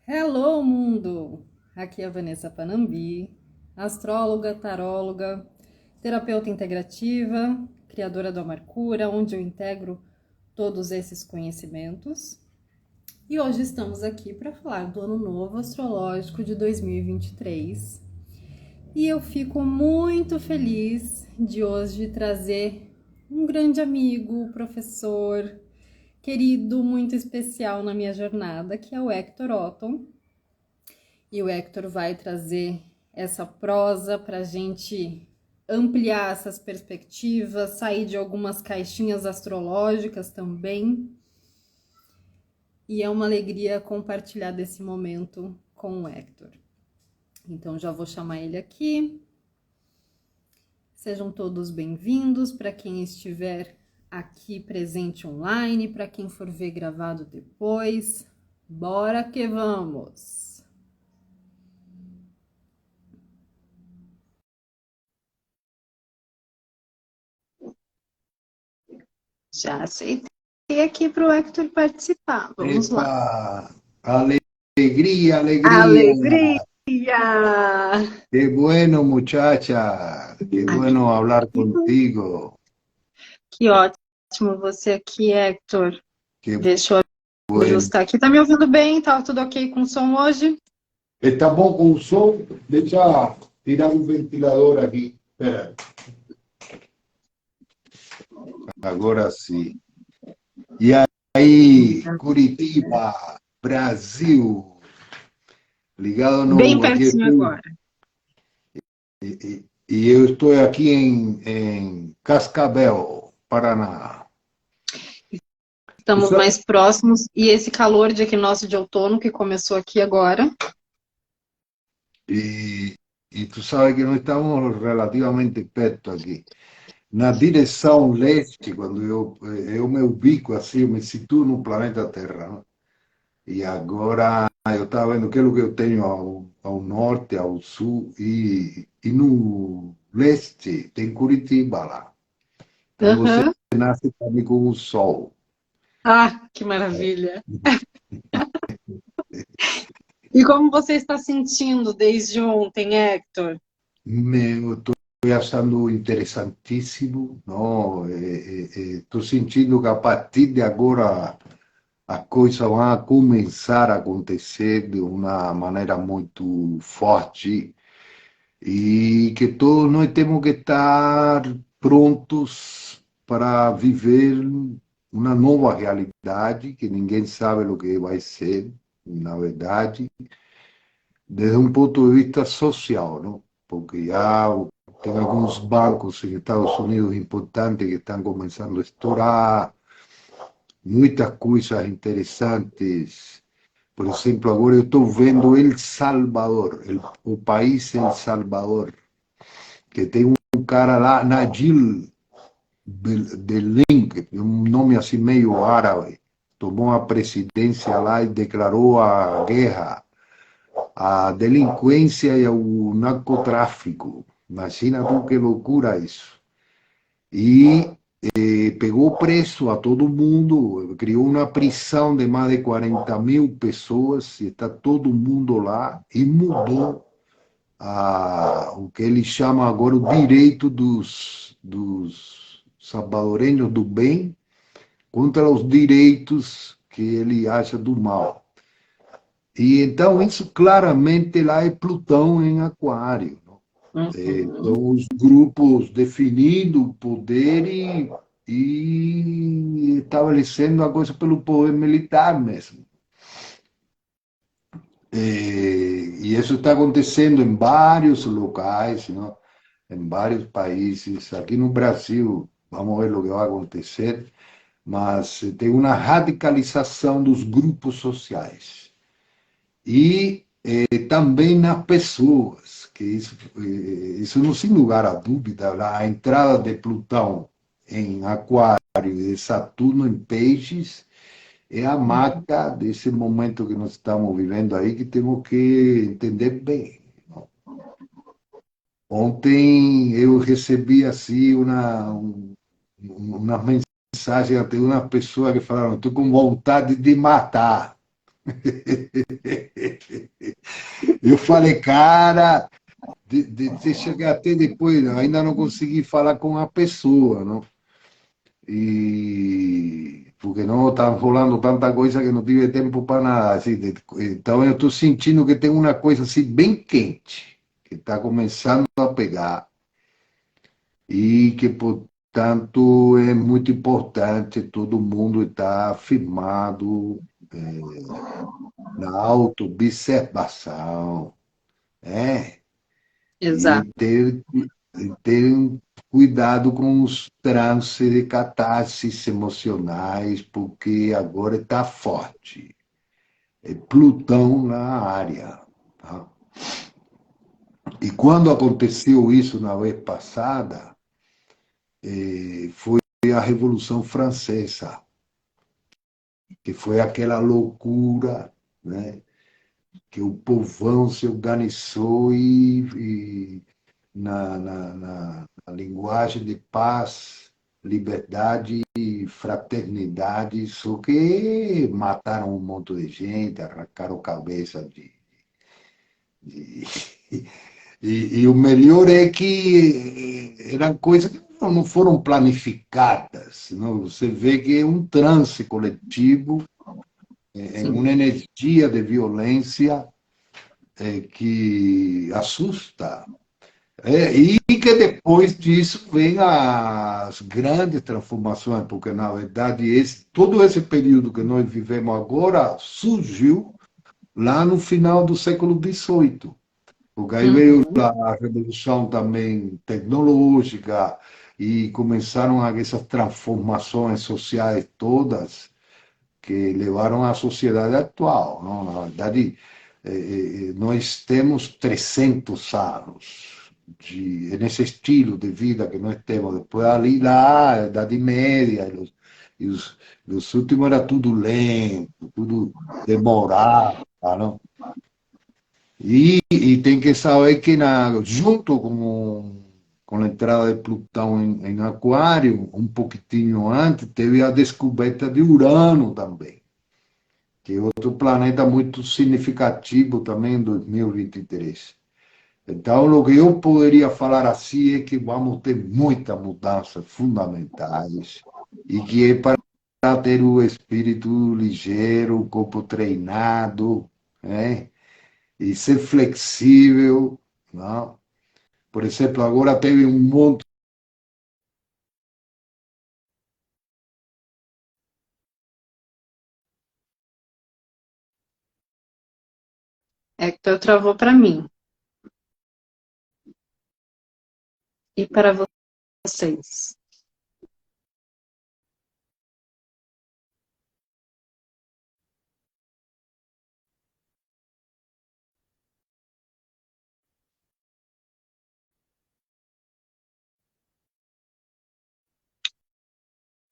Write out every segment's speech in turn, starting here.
Hello, mundo! Aqui é a Vanessa Panambi, astróloga, taróloga, terapeuta integrativa, criadora do Amar Cura, onde eu integro todos esses conhecimentos. E hoje estamos aqui para falar do Ano Novo Astrológico de 2023. E eu fico muito feliz de hoje trazer um grande amigo, professor, querido, muito especial na minha jornada, que é o Hector Otton. E o Hector vai trazer essa prosa para a gente ampliar essas perspectivas, sair de algumas caixinhas astrológicas também. E é uma alegria compartilhar desse momento com o Hector. Então já vou chamar ele aqui. Sejam todos bem-vindos, para quem estiver aqui presente online, para quem for ver gravado depois. Bora que vamos! Já aceitei aqui para o Hector participar. Vamos lá. Epa, alegría, alegría. Alegria! Qué bueno, muchacha. Qué Aqui. bueno hablar contigo. Que ótimo você aqui, Hector. Qué Deixa eu bueno. ajustar aqui. Tá me ouvindo bem? Tá tudo ok com o som hoje? Está bom com o som? Deixa tirar um ventilador aqui. Espera. Agora sim. E aí, Curitiba, Brasil. Ligado Bem no. Aqui pertinho estou. agora. E eu estou aqui em Cascavel, Paraná. Estamos mais próximos. E esse calor de equinócio de outono que começou aqui agora. E tu sabes que nós estamos relativamente perto aqui. Na direção leste, quando eu me ubico assim, eu me situo no planeta Terra, né? E agora eu estava vendo aquilo que eu tenho ao norte, ao sul, e no leste tem Curitiba lá. Então você Aham. nasce também com o sol. Ah, que maravilha. E como você está sentindo desde ontem, Hector? Eu estou achando interessantíssimo, não? Estou sentindo que a partir de agora as coisas vão começar a acontecer de uma maneira muito forte e que todos nós temos que estar prontos para viver uma nova realidade que ninguém sabe o que vai ser, na verdade, desde um ponto de vista social, não? Porque já tem alguns bancos em Estados Unidos importantes que estão começando a estourar, muitas coisas interessantes. Por exemplo, agora eu estou vendo El Salvador, o país El Salvador, que tem um cara lá, Najil Belém, um nome assim meio árabe, tomou a presidência lá e declarou a guerra à delinquência e ao narcotráfico. Imagina tu que loucura isso. E pegou preso a todo mundo, criou uma prisão de mais de 40.000 pessoas, e está todo mundo lá, e mudou o que ele chama agora o direito dos salvadorenhos do bem contra os direitos que ele acha do mal. E então isso claramente lá é Plutão em Aquário. Uhum. Então, os grupos definindo o poder e estabelecendo a coisa pelo poder militar mesmo. E isso está acontecendo em vários locais, não? Em vários países. Aqui no Brasil, vamos ver o que vai acontecer, mas tem uma radicalização dos grupos sociais. E também nas pessoas, que isso não sem lugar a dúvida, a entrada de Plutão em Aquário e de Saturno em Peixes é a marca desse momento que nós estamos vivendo aí, que temos que entender bem. Ontem eu recebi assim uma mensagem de uma pessoa que falaram: estou com vontade de matar. Eu falei, cara, de chegar até depois, ainda não consegui falar com a pessoa, não? E porque não estava falando tanta coisa que não tive tempo para nada. Assim, então eu estou sentindo que tem uma coisa assim bem quente, que está começando a pegar e que, portanto, é muito importante todo mundo estar firmado na autoobservação, né? Exato. E ter cuidado com os trances de catarses emocionais, porque agora está forte. É Plutão na área. Tá? E quando aconteceu isso na vez passada, foi a Revolução Francesa, que foi aquela loucura, né? Que o povão se organizou e na linguagem de paz, liberdade e fraternidade, só que mataram um monte de gente, arrancaram cabeça de e o melhor é que eram coisas que não foram planificadas. Não? Você vê que é um transe coletivo, é Sim. uma energia de violência que assusta. E que depois disso vem as grandes transformações, porque, na verdade, todo esse período que nós vivemos agora surgiu lá no final do século XVIII. Porque aí veio Uhum. a revolução também tecnológica e começaram essas transformações sociais todas que levaram à sociedade atual. Não? Na verdade, nós temos 300 anos nesse estilo de vida que nós temos. Depois ali, lá, a Idade Média, e os últimos era tudo lento, tudo demorado. Não? E tem que saber que junto com a entrada de Plutão em Aquário, um pouquinho antes, teve a descoberta de Urano também, que é outro planeta muito significativo também em 2023. Então, o que eu poderia falar assim é que vamos ter muitas mudanças fundamentais e que é para ter o espírito ligeiro, o corpo treinado, né? E ser flexível, não? Por exemplo, agora teve um monte. Hector travou para mim e para vocês.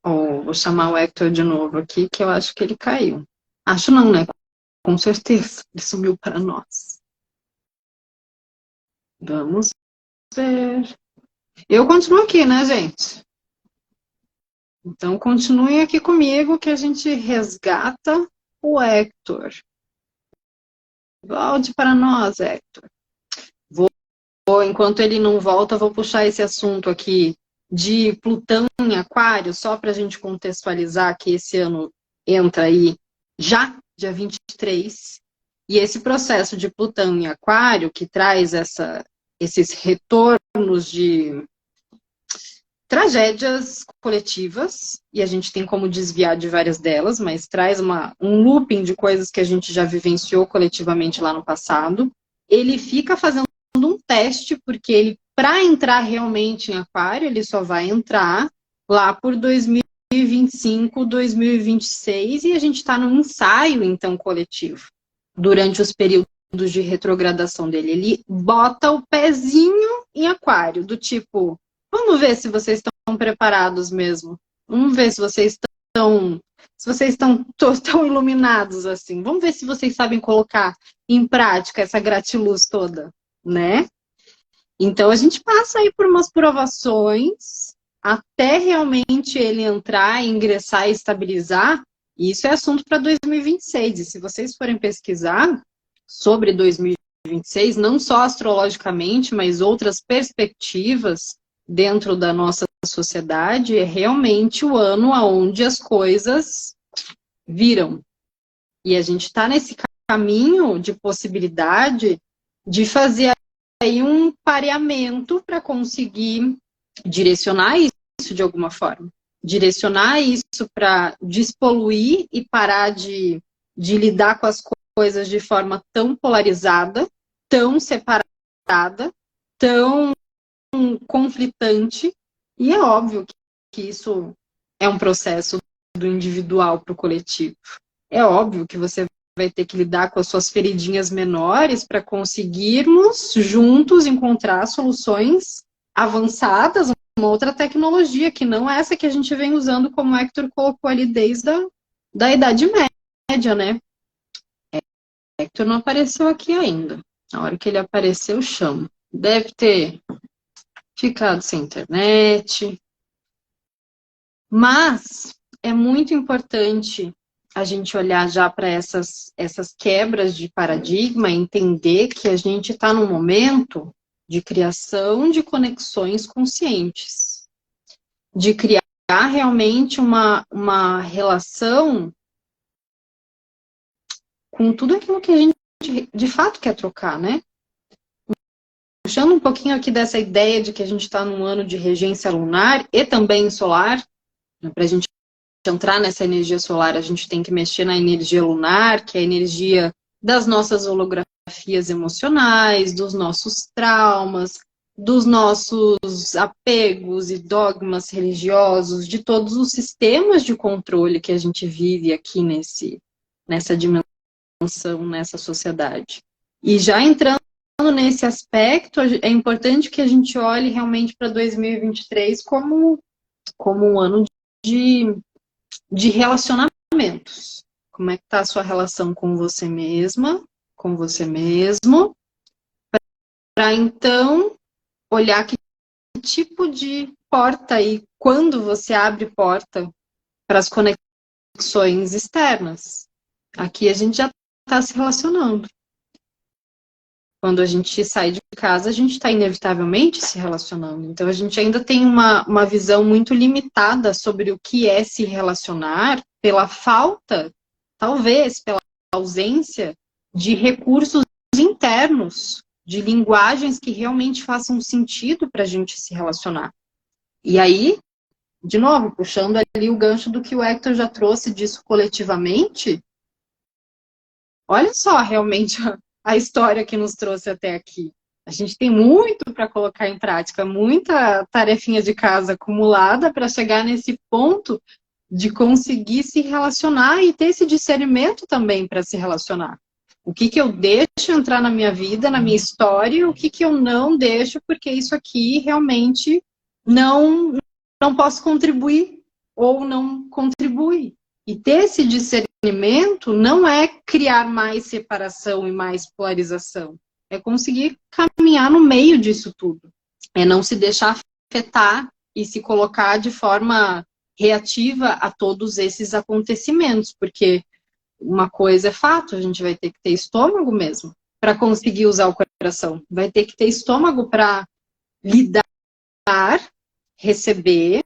Oh, vou chamar o Hector de novo aqui, que eu acho que ele caiu. Acho não, né? Com certeza. Ele sumiu para nós. Vamos ver. Eu continuo aqui, né, gente? Então, continuem aqui comigo que a gente resgata o Hector. Volte para nós, Hector. Enquanto ele não volta, vou puxar esse assunto aqui de Plutão em Aquário, só para a gente contextualizar que esse ano entra aí já, dia 23, e esse processo de Plutão em Aquário, que traz esses retornos de tragédias coletivas, e a gente tem como desviar de várias delas, mas traz um looping de coisas que a gente já vivenciou coletivamente lá no passado. Ele fica fazendo um teste, porque ele, para entrar realmente em Aquário, ele só vai entrar lá por 2025, 2026, e a gente está num ensaio, então, coletivo, durante os períodos de retrogradação dele. Ele bota o pezinho em Aquário, do tipo, vamos ver se vocês estão preparados mesmo. Vamos ver se vocês estão tão iluminados assim. Vamos ver se vocês sabem colocar em prática essa gratiluz toda, né? Então a gente passa aí por umas provações até realmente ele entrar, ingressar e estabilizar. E isso é assunto para 2026. E se vocês forem pesquisar sobre 2026, não só astrologicamente, mas outras perspectivas dentro da nossa sociedade, é realmente o ano onde as coisas viram. E a gente está nesse caminho de possibilidade de fazer aí um pareamento para conseguir direcionar isso de alguma forma. Direcionar isso para despoluir e parar de lidar com as coisas de forma tão polarizada, tão separada, tão conflitante. E é óbvio que isso é um processo do individual para o coletivo. É óbvio que você vai ter que lidar com as suas feridinhas menores para conseguirmos juntos encontrar soluções avançadas, uma outra tecnologia, que não é essa que a gente vem usando, como o Hector colocou ali desde da Idade Média, né? Hector não apareceu aqui ainda. Na hora que ele aparecer, eu chamo. Deve ter ficado sem internet. Mas é muito importante a gente olhar já para essas quebras de paradigma, entender que a gente está num momento de criação de conexões conscientes, de criar realmente uma relação com tudo aquilo que a gente de fato quer trocar, né? Puxando um pouquinho aqui dessa ideia de que a gente está num ano de regência lunar e também solar, para a gente entrar nessa energia solar, a gente tem que mexer na energia lunar, que é a energia das nossas holografias emocionais, dos nossos traumas, dos nossos apegos e dogmas religiosos, de todos os sistemas de controle que a gente vive aqui nessa dimensão, nessa sociedade. E já entrando nesse aspecto, é importante que a gente olhe realmente para 2023 como um ano de relacionamentos. Como é que está a sua relação com você mesma, com você mesmo, para então olhar que tipo de porta e quando você abre porta para as conexões externas. Aqui a gente já está se relacionando. Quando a gente sai de casa, a gente está inevitavelmente se relacionando. Então, a gente ainda tem uma visão muito limitada sobre o que é se relacionar pela falta, talvez, pela ausência de recursos internos, de linguagens que realmente façam sentido para a gente se relacionar. E aí, de novo, puxando ali o gancho do que o Hector já trouxe disso coletivamente, olha só realmente a história que nos trouxe até aqui. A gente tem muito para colocar em prática, muita tarefinha de casa acumulada para chegar nesse ponto de conseguir se relacionar e ter esse discernimento também para se relacionar. O que eu deixo entrar na minha vida, na minha história, o que eu não deixo, porque isso aqui realmente não posso contribuir ou não contribui. E ter esse discernimento não é criar mais separação e mais polarização. É conseguir caminhar no meio disso tudo. É não se deixar afetar e se colocar de forma reativa a todos esses acontecimentos. Porque uma coisa é fato, a gente vai ter que ter estômago mesmo para conseguir usar o coração. Vai ter que ter estômago para lidar, receber,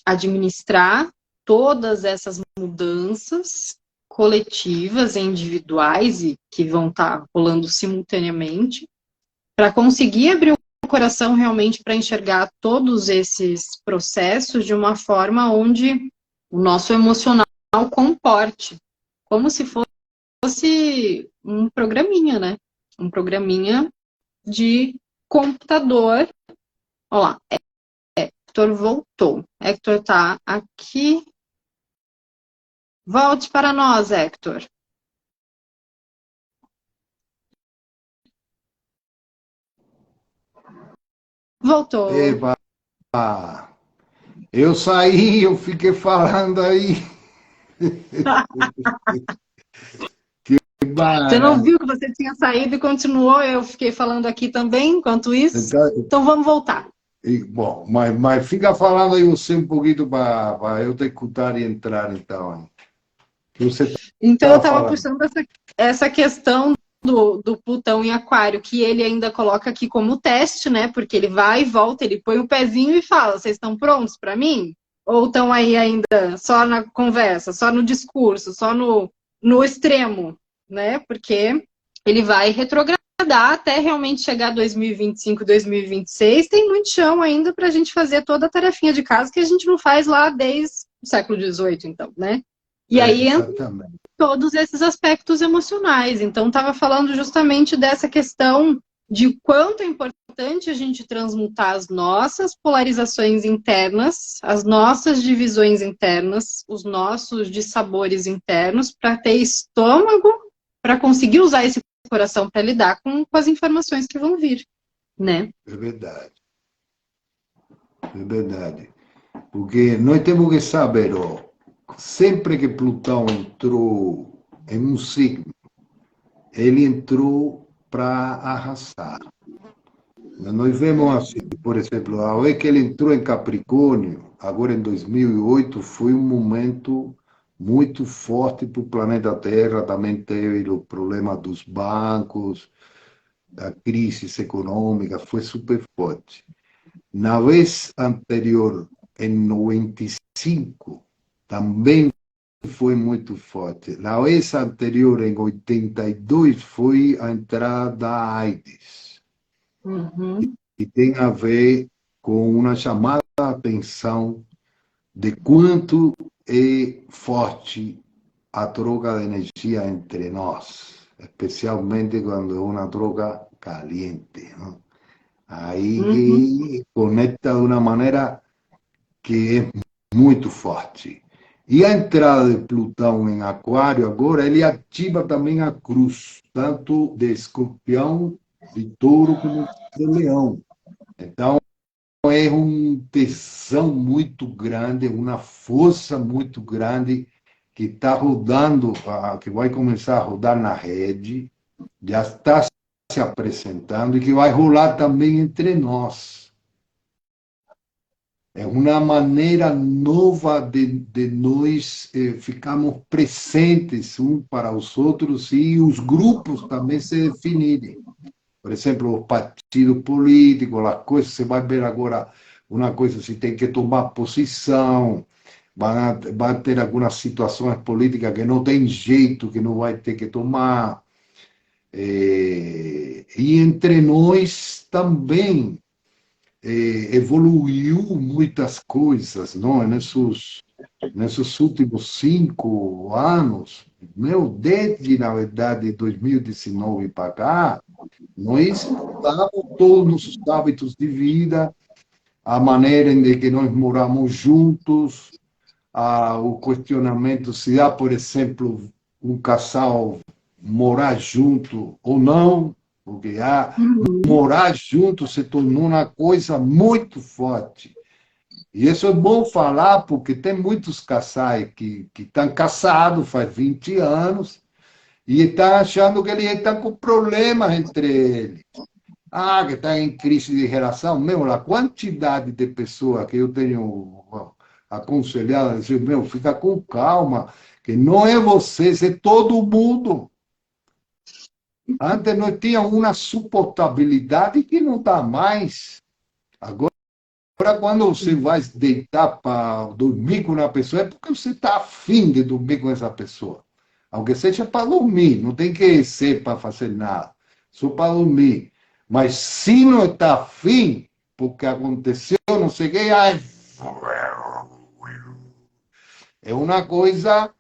administrar todas essas mudanças coletivas e individuais e que vão estar rolando simultaneamente, para conseguir abrir o coração realmente para enxergar todos esses processos de uma forma onde o nosso emocional comporte, como se fosse um programinha, né? Um programinha de computador. Olha lá, Hector voltou. Hector tá aqui. Volte para nós, Hector. Voltou. Eba, eu saí, eu fiquei falando aí. Você não viu que você tinha saído e continuou, eu fiquei falando aqui também, enquanto isso. Então vamos voltar. Bom, mas fica falando aí você um pouquinho para eu te escutar e entrar então. Você Então, eu estava estava falando. puxando essa questão do Plutão em Aquário, que ele ainda coloca aqui como teste, né? Porque ele vai e volta, ele põe o pezinho e fala: vocês estão prontos para mim? Ou estão aí ainda só na conversa, só no discurso, só no extremo, né? Porque ele vai retrogradar até realmente chegar 2025, 2026. Tem muito chão ainda para a gente fazer toda a tarefinha de casa que a gente não faz lá desde o século XVIII, então, né? E aí entra Exatamente. todos esses aspectos emocionais. Então, estava falando justamente dessa questão de quanto é importante a gente transmutar as nossas polarizações internas, as nossas divisões internas, os nossos dissabores internos, para ter estômago para conseguir usar esse coração para lidar com as informações que vão vir, né? É verdade. É verdade. Porque nós temos que saber, ó, sempre que Plutão entrou em um signo, ele entrou para arrasar. Nós vemos assim, por exemplo, a vez que ele entrou em Capricórnio, agora em 2008, foi um momento muito forte para o planeta Terra. Também teve o problema dos bancos, da crise econômica, foi super forte. Na vez anterior, em 95, também foi muito forte. Na vez anterior, em 82, foi a entrada da AIDS. Uhum. E tem a ver com uma chamada de atenção de quanto é forte a troca de energia entre nós, especialmente quando é uma troca caliente, não? Aí Uhum. que conecta de uma maneira que é muito forte. E a entrada de Plutão em Aquário agora, ele ativa também a cruz, tanto de Escorpião, de Touro, como de Leão. Então, é um tesão muito grande, uma força muito grande que está rodando, que vai começar a rodar na rede, já está se apresentando e que vai rolar também entre nós. É uma maneira nova de nós ficarmos presentes uns para os outros e os grupos também se definirem. Por exemplo, os partidos políticos, as coisas, você vai ver agora uma coisa, se tem que tomar posição, vai ter algumas situações políticas que não tem jeito, que não vai ter que tomar. E entre nós também evoluiu muitas coisas, não? Nesses últimos 5 anos, meu, desde, na verdade, 2019 para cá, nós mudamos todos os nossos hábitos de vida, a maneira em que nós moramos juntos, o questionamento se há, por exemplo, um casal morar junto ou não, porque Uhum. morar junto se tornou uma coisa muito forte. E isso é bom falar, porque tem muitos casais que estão casados faz 20 anos e estão achando que eles estão com problemas entre eles. Que está em crise de relação. Meu, a quantidade de pessoas que eu tenho aconselhado, dizer, meu, fica com calma, que não é vocês, é todo mundo. Antes nós tínhamos uma suportabilidade que não está mais. Agora, quando você vai deitar para dormir com uma pessoa, é porque você está afim de dormir com essa pessoa. Aunque seja para dormir, não tem que ser para fazer nada, só para dormir. Mas se não está afim, porque aconteceu não sei o que, é uma coisa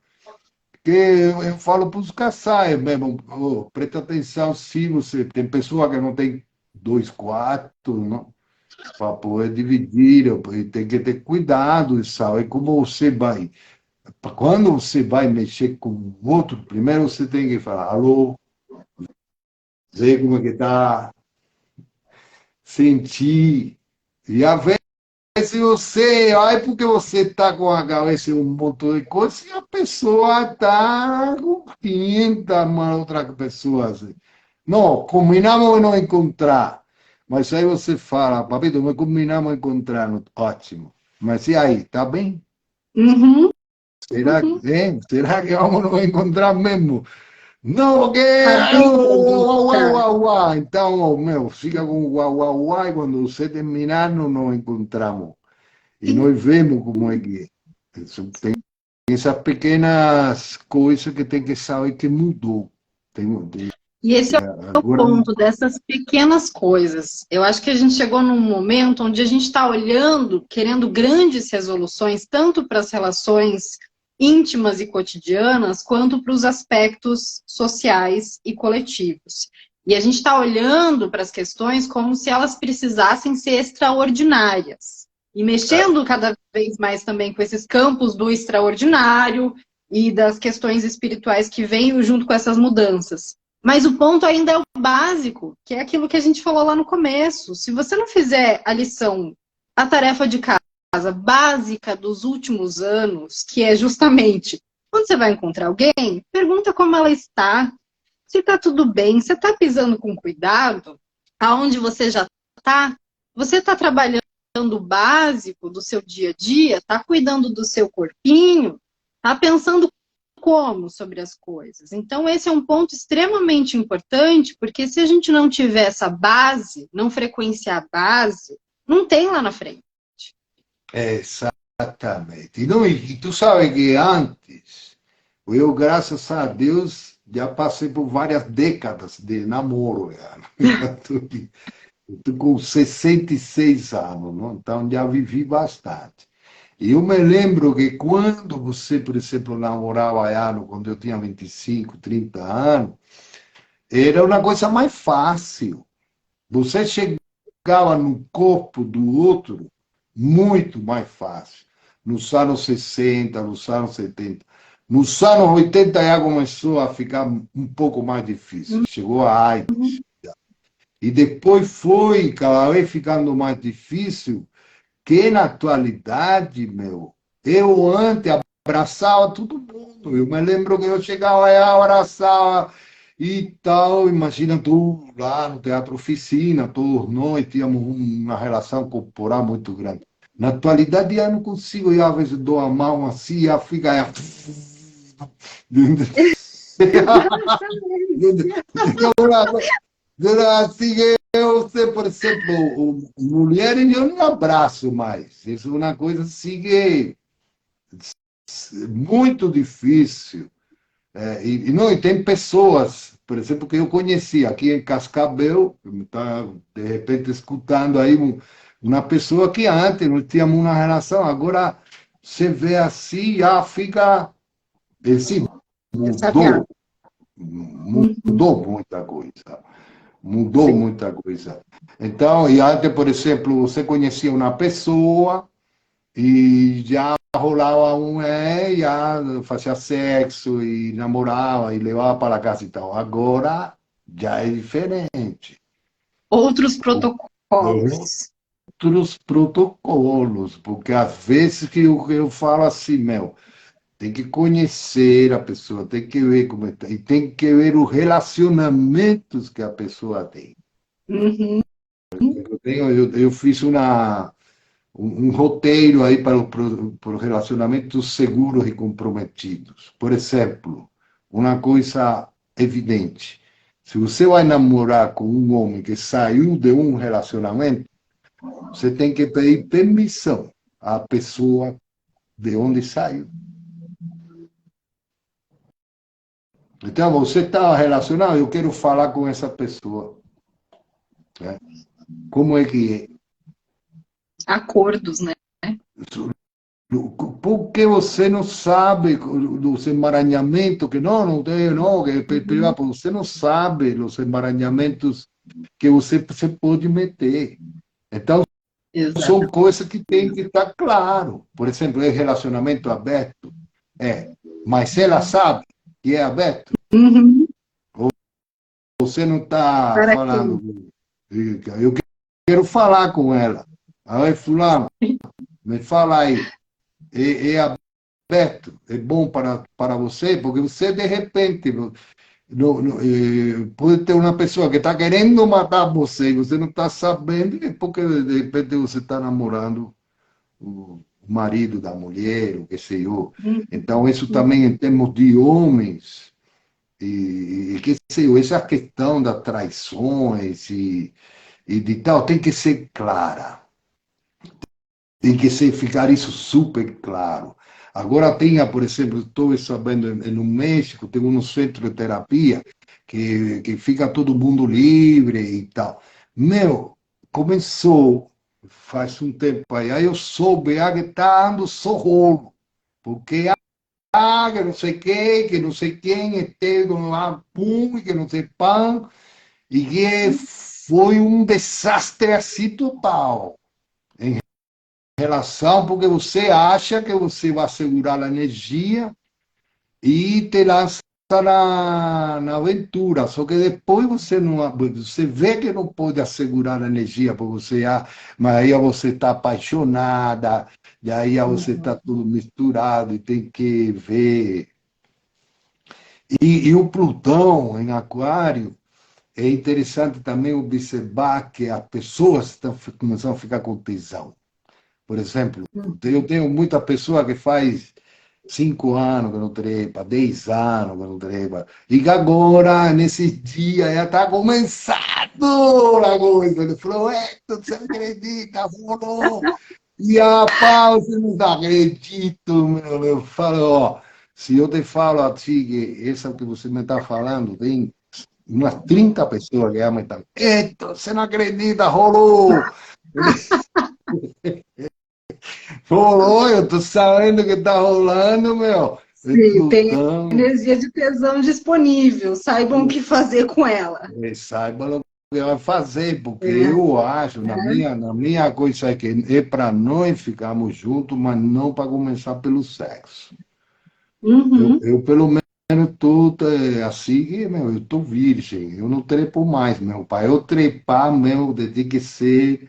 que eu falo para os casais mesmo, oh, presta atenção se você tem pessoa que não tem 2 quartos, não, para poder dividir, tem que ter cuidado, sabe como você vai. Quando você vai mexer com o outro, primeiro você tem que falar, alô, sei como é que está, sentir. E às vezes você, ai, porque você está com a cabeça em um montão de coisas, e a pessoa está com 500 uma outra pessoa. Assim. Não, combinamos de não encontrar. Mas aí você fala, papito, nós combinamos de encontrar, ótimo. Mas e aí, tá bem? Uhum. Uhum. Será que vamos nos encontrar mesmo? Não, porque. A Uau, uau, vida. uau, uau. Então, meu, fica com o uau, uau, uau. E quando você terminar, nos encontramos. E nós vemos como é que é. Tem essas pequenas coisas que tem que saber que mudou. E esse é o Agora, ponto dessas pequenas coisas. Eu acho que a gente chegou num momento onde a gente está olhando, querendo grandes resoluções, tanto para as relações íntimas e cotidianas, quanto para os aspectos sociais e coletivos. E a gente está olhando para as questões como se elas precisassem ser extraordinárias. E mexendo cada vez mais também com esses campos do extraordinário e das questões espirituais que vêm junto com essas mudanças. Mas o ponto ainda é o básico, que é aquilo que a gente falou lá no começo. Se você não fizer a lição, a tarefa de casa básica dos últimos anos, que é justamente quando você vai encontrar alguém, pergunta como ela está, se está tudo bem, você está pisando com cuidado, aonde você está trabalhando o básico do seu dia a dia, está cuidando do seu corpinho, está pensando como sobre as coisas. Então, esse é um ponto extremamente importante, porque se a gente não tiver essa base, não frequenciar a base, não tem lá na frente. exatamente. Não, e tu sabe que antes, eu, graças a Deus, já passei por várias décadas de namoro. Já. Estou com 66 anos, não? Então já vivi bastante. E eu me lembro que quando você, por exemplo, namorava já, quando eu tinha 25, 30 anos, era uma coisa mais fácil. Você chegava no corpo do outro muito mais fácil. Nos anos 60, nos anos 70. Nos anos 80 já começou a ficar um pouco mais difícil. Chegou a AIDS. E depois foi cada vez ficando mais difícil, que na atualidade, meu, eu antes abraçava todo mundo. Eu me lembro que eu chegava e abraçava e tal. Imagina tu lá no Teatro Oficina, todos nós tínhamos uma relação corporal muito grande. Na atualidade, eu não consigo, eu às vezes dou a mão assim, já fica. Assim, eu sei, por exemplo, mulheres eu não abraço mais. Isso é uma coisa assim que é muito difícil. Não, e tem pessoas, por exemplo, que eu conheci aqui em Cascavel, que me está de repente escutando aí, uma pessoa que antes não tínhamos uma relação, agora você vê assim, já fica, assim, Chateado. mudou, mudou muita coisa. Mudou Sim. muita coisa. Então, e antes, por exemplo, você conhecia uma pessoa e já rolava já fazia sexo e namorava e levava para casa e tal. Agora já é diferente. Outros protocolos. Outros protocolos, porque às vezes que eu falo assim, meu, tem que conhecer a pessoa, tem que ver como está, e tem que ver os relacionamentos que a pessoa tem. Uhum. Eu fiz um roteiro aí para os relacionamentos seguros e comprometidos. Por exemplo, uma coisa evidente: se você vai namorar com um homem que saiu de um relacionamento, você tem que pedir permissão à pessoa de onde saiu. Então, você está relacionado, eu quero falar com essa pessoa. Né? Como é que é? Acordos, né? Por que você não sabe dos emaranhamentos que não tem, não, que você não sabe os emaranhamentos que você pode meter. Então, são Exato. coisas que tem que estar claro. Por exemplo, é relacionamento aberto, mas ela sabe que é aberto. Uhum. Você não está Para quem? falando, eu quero falar com ela. Aí, fulano, me fala aí, é aberto, é bom para você, porque você, de repente, pode ter uma pessoa que está querendo matar você e você não está sabendo, e porque de repente você está namorando marido da mulher, o que sei eu. Uhum. Então, isso também em termos de homens, que sei eu, essa questão das traições e de tal, tem que ser clara. Tem que ser, ficar isso super claro. Agora tem, por exemplo, estou sabendo, no México, tem um centro de terapia que fica todo mundo livre e tal. Meu, começou faz um tempo aí eu soube que está dando só rolo, porque que não sei quem, que não sei quem, etero, lá, pum, que não sei pão, e que foi um desastre assim total relação, porque você acha que você vai segurar a energia e te lança na aventura. Só que depois você não, você vê que não pode assegurar a energia, porque você, mas aí você está apaixonada, e aí você está tudo misturado e tem que ver. E o Plutão em Aquário. É interessante também observar que as pessoas estão começando a ficar com tesão. Por exemplo, eu tenho muita pessoa que faz 5 anos que não trepa, 10 anos que não trepa, e que agora, nesses dias, já está começando a coisa. Ele falou, você não acredita, rolou. E a pau, você não acredita, meu. Eu falo, ó, se eu te falo assim, que essa que você me está falando, tem umas 30 pessoas que já me estão, você não acredita, rolou. Rolou, eu tô sabendo que tá rolando, meu. É Sim, tem Plutão, energia de tesão disponível, saibam o que fazer com ela. saiba o que vai fazer, porque É, eu acho, na minha coisa é que é para nós ficarmos juntos, mas não para começar pelo sexo. uhum, Eu pelo menos, tô assim, que, meu, eu tô virgem, eu não trepo mais, meu pai. Eu trepar, meu, tem que ser.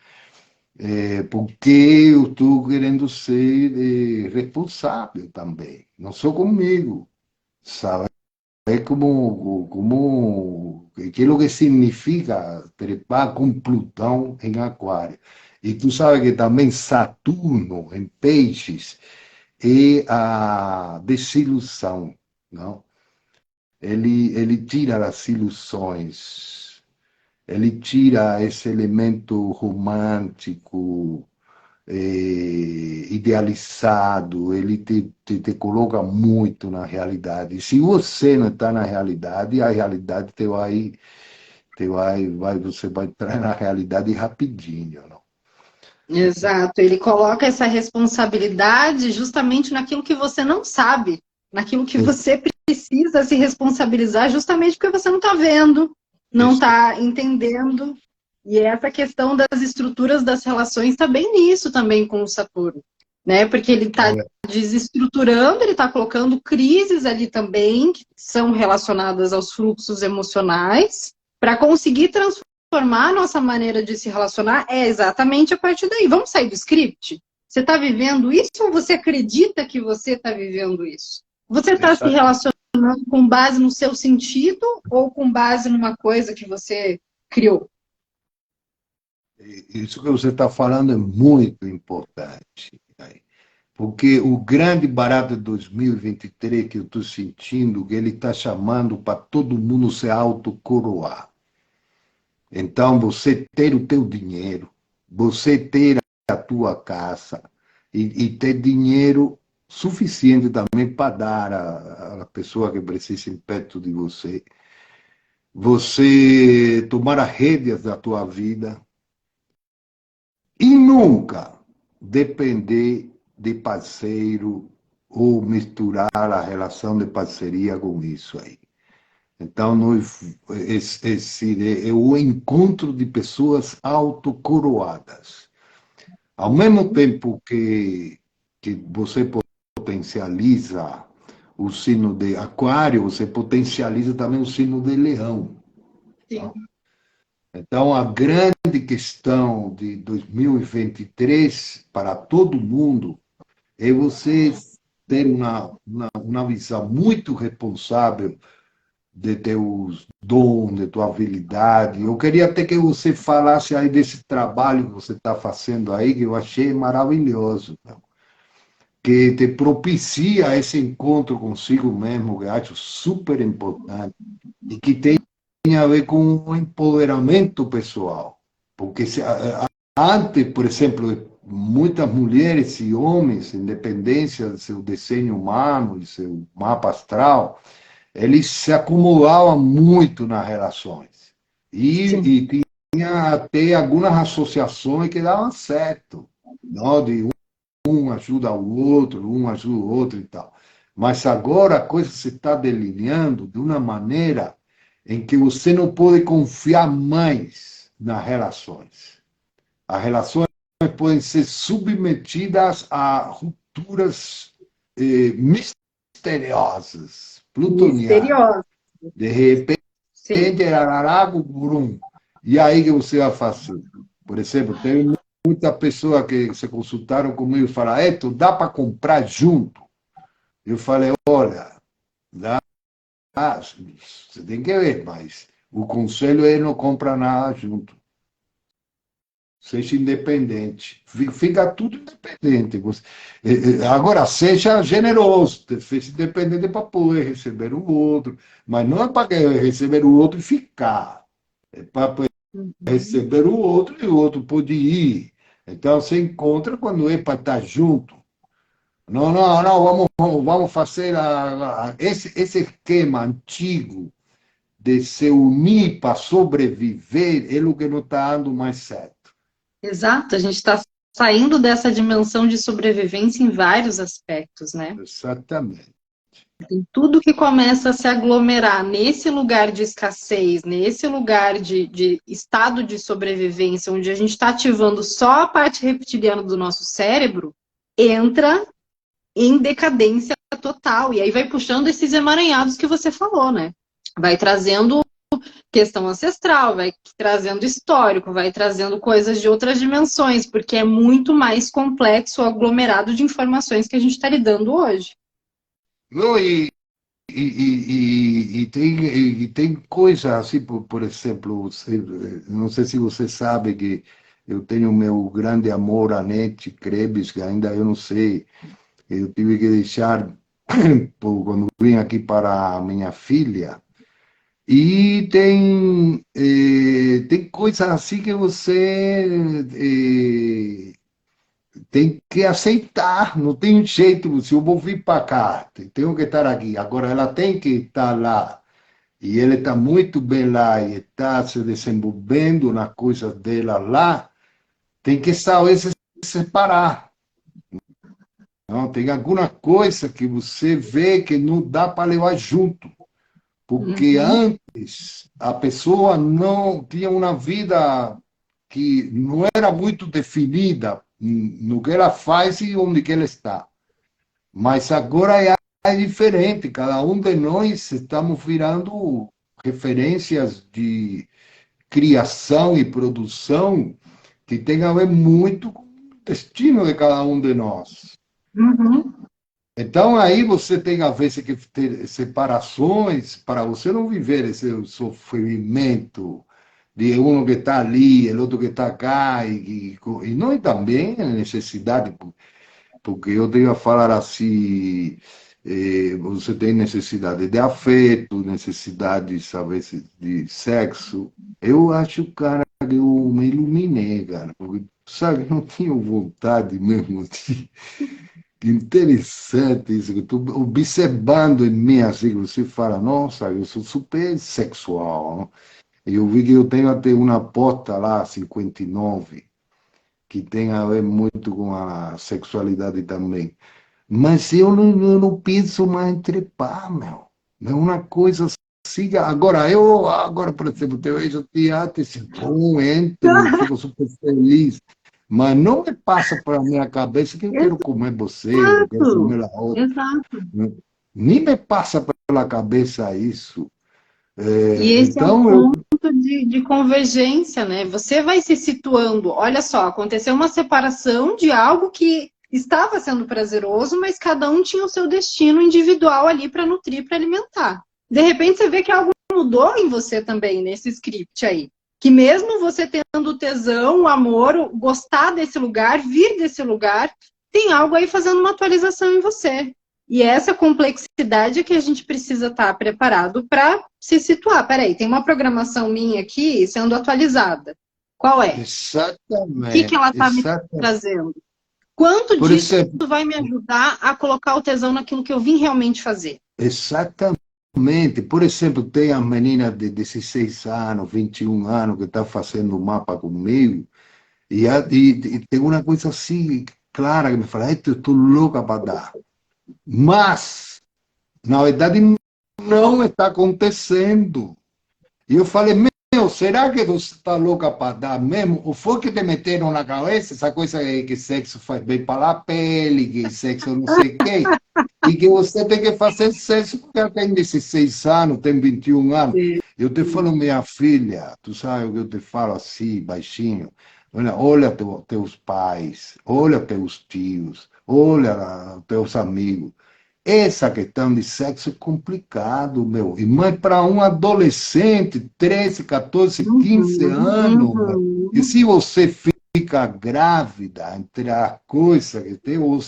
Porque eu estou querendo ser responsável também, não só comigo, sabe? É como, que é o que significa trepar com Plutão em Aquário. E tu sabe que também Saturno em Peixes é a desilusão, não? Ele tira as ilusões, ele tira esse elemento romântico, idealizado, ele te coloca muito na realidade. E se você não está na realidade, a realidade você vai entrar na realidade rapidinho, não? exato. Ele coloca essa responsabilidade justamente naquilo que você não sabe, naquilo que você precisa se responsabilizar, justamente porque você não está vendo, não Isso, está entendendo. E essa questão das estruturas das relações está bem nisso também com o Saturno, né? Porque ele está desestruturando, ele está colocando crises ali também, que são relacionadas aos fluxos emocionais, para conseguir transformar a nossa maneira de se relacionar é exatamente a partir daí. Vamos sair do script? Você está vivendo isso ou você acredita que você está vivendo isso? Você está se exato. relacionando com base no seu sentido ou com base numa coisa que você criou? Isso que você está falando é muito importante, né? Porque o grande barato de 2023 que eu estou sentindo, que ele está chamando para todo mundo se autocoroar. Então, você ter o teu dinheiro, você ter a tua casa e ter dinheiro suficiente também para dar à pessoa que precisa perto de você. Você tomar as rédeas da tua vida e nunca depender de parceiro ou misturar a relação de parceria com isso aí. Então, esse é o encontro de pessoas autocoroadas. Ao mesmo tempo que você potencializa o signo de Aquário, você potencializa também o signo de Leão. Sim. Tá? Então, a grande questão de 2023 para todo mundo é você ter uma visão muito responsável de teus dons, de tua habilidade. Eu queria até que você falasse aí desse trabalho que você está fazendo aí, que eu achei maravilhoso. que te propicia esse encontro consigo mesmo, que eu acho super importante, e que tem a ver com o empoderamento pessoal. Porque antes, por exemplo, muitas mulheres e homens, independência do seu desenho humano, do seu mapa astral, eles se acomodavam muito nas relações. E tinha até algumas associações que davam certo, não? De um ajuda o outro, um ajuda o outro e tal. Mas agora a coisa se está delineando de uma maneira em que você não pode confiar mais nas relações. As relações podem ser submetidas a rupturas misteriosas, plutonianas. Misteriosa. De repente, Sim. ararago, burum. E aí que você vai fazer? Por exemplo, tem muita pessoa que se consultaram comigo e falaram, Eto, dá para comprar junto? Eu falei, olha, dá, você tem que ver, mas o conselho é não comprar nada junto. Seja independente. Fica tudo independente. Agora, seja generoso. Seja independente para poder receber o outro. Mas não é para receber o outro e ficar. É para receber o outro e o outro pode ir. Então, você encontra quando é para estar junto. Não, não, não, vamos fazer esse esquema antigo de se unir para sobreviver é o que não está dando mais certo. Exato, a gente está saindo dessa dimensão de sobrevivência em vários aspectos, né? Exatamente. Tem tudo que começa a se aglomerar nesse lugar de escassez, nesse lugar de estado de sobrevivência, onde a gente está ativando só a parte reptiliana do nosso cérebro, entra em decadência total. E aí vai puxando esses emaranhados que você falou, né? Vai trazendo questão ancestral, vai trazendo histórico, vai trazendo coisas de outras dimensões, porque é muito mais complexo o aglomerado de informações que a gente está lidando hoje. Não, tem coisas assim, por exemplo, não sei se você sabe que eu tenho meu grande amor, a Nete Krebs, que ainda eu não sei, eu tive que deixar quando vim aqui para a minha filha. E tem coisas assim que você tem que aceitar, não tem jeito. Se eu vou vir para cá, tenho que estar aqui. Agora, ela tem que estar lá. E ele está muito bem lá e está se desenvolvendo nas coisas dela lá. Tem que saber se separar. Não? Tem alguma coisa que você vê que não dá para levar junto. Porque antes a pessoa não tinha uma vida que não era muito definida no que ela faz e onde que ela está. Mas agora é diferente, cada um de nós estamos virando referências de criação e produção que tem a ver muito com o destino de cada um de nós. Uhum. Então, aí você tem, às vezes, que ter separações para você não viver esse sofrimento de um que está ali, o outro que está cá, e não, e também a necessidade, porque eu tenho a falar assim, você tem necessidade de afeto, necessidades, às vezes, de sexo. Eu acho, cara, que eu me iluminei, cara, porque, sabe, não tinha vontade mesmo de... Interessante isso, que eu estou observando em mim, assim, que você fala, nossa, eu sou super sexual. Não? Eu vi que eu tenho até uma porta lá, 59, que tem a ver muito com a sexualidade também. Mas eu não penso mais em trepar, meu. É uma coisa assim. Agora, por exemplo, eu vejo teatro, esse bom, entro, fico super feliz. Mas não me passa para a minha cabeça que eu quero comer você, eu quero Exato, comer a outra. exato. Nem me passa pela cabeça isso. E esse é o Então, ponto de convergência, né? Você vai se situando. Olha só, aconteceu uma separação de algo que estava sendo prazeroso, mas cada um tinha o seu destino individual ali para nutrir, para alimentar. De repente você vê que algo mudou em você também, nesse script aí. Que mesmo você tendo tesão, o amor, gostar desse lugar, vir desse lugar, tem algo aí fazendo uma atualização em você. E essa complexidade é que a gente precisa estar preparado para se situar. Peraí, tem uma programação minha aqui sendo atualizada. Qual é? Exatamente. O que ela está me trazendo? Quanto Por disso exemplo, vai me ajudar a colocar o tesão naquilo que eu vim realmente fazer? exatamente. Por exemplo, tem as meninas de 16 anos, 21 anos que estão fazendo o mapa comigo, e tem uma coisa assim clara que me fala, eu estou louca para dar. Mas, na verdade, não está acontecendo. E eu falei, meu, será que você está louca para dar mesmo? Ou foi que te meteram na cabeça essa coisa que sexo faz bem para a pele, que sexo não sei o quê, e que você tem que fazer sexo porque ela tem 16 anos, tem 21 anos. Eu te falo, minha filha, tu sabe o que eu te falo assim, baixinho? Olha teus pais, olha teus tios, olha teus amigos. Essa questão de sexo é complicado, meu. E mais para um adolescente, 13, 14, 15 anos, meu. E se você fica grávida, entre as coisas que tem, ou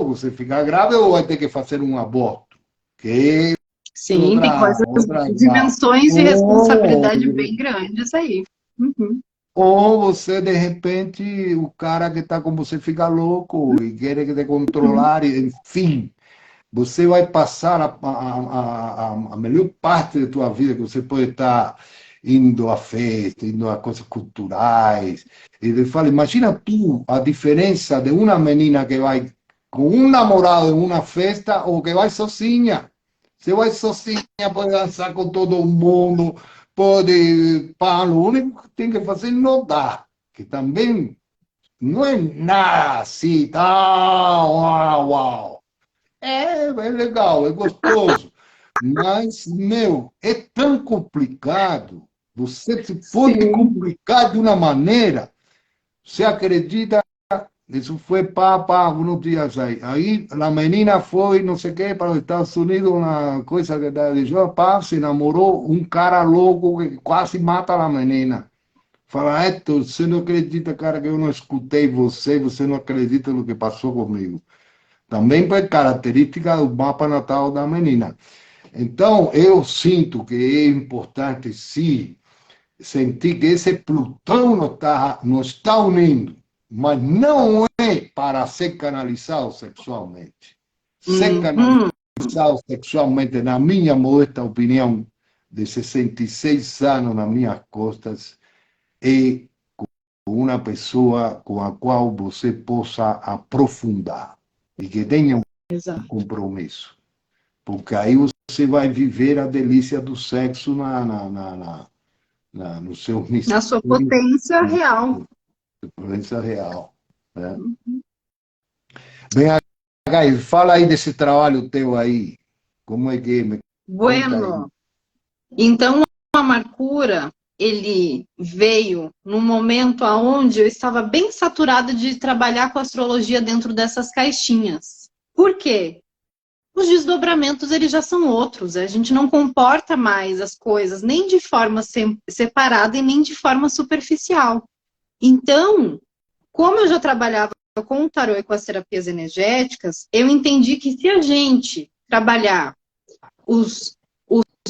você fica grávida ou vai ter que fazer um aborto. Que Sim, tem coisas, dimensões de responsabilidade bem grandes aí. Ou você, de repente, o cara que está com você fica louco e quer te controlar, enfim. Você vai passar a melhor parte da tua vida, que você pode estar indo a festa, indo a coisas culturais. E ele fala, imagina tu a diferença de uma menina que vai com um namorado em uma festa ou que vai sozinha. Você vai sozinha, pode dançar com todo mundo, pode... Pá, o único que tem que fazer não dá, que também não é nada assim, tá, uau, uau. É legal, é gostoso. Mas, meu, é tão complicado. Você se pode complicar de uma maneira. Você acredita? Isso foi alguns dias aí. Aí a menina foi, não sei o que, para os Estados Unidos, uma coisa que deixou, se namorou um cara louco que quase mata a menina. Fala, Héctor, você não acredita, cara, que eu não escutei você, você não acredita no que passou comigo. Também por característica do mapa natal da menina. Então, eu sinto que é importante, sim, sentir que esse Plutão nos está unindo, mas não é para ser canalizado sexualmente. Ser canalizado sexualmente, na minha modesta opinião, de 66 anos nas minhas costas, é com uma pessoa com a qual você possa aprofundar e que tenha um compromisso. Porque aí você vai viver a delícia do sexo no seu mistério. Na sua potência real. Potência real. Né? Bem, Gai, fala aí desse trabalho teu aí. Como é que é? Bueno, então a Mercúrio, ele veio num momento onde eu estava bem saturada de trabalhar com astrologia dentro dessas caixinhas. Por quê? Os desdobramentos, eles já são outros. A gente não comporta mais as coisas nem de forma separada e nem de forma superficial. Então, como eu já trabalhava com o tarô e com as terapias energéticas, eu entendi que se a gente trabalhar os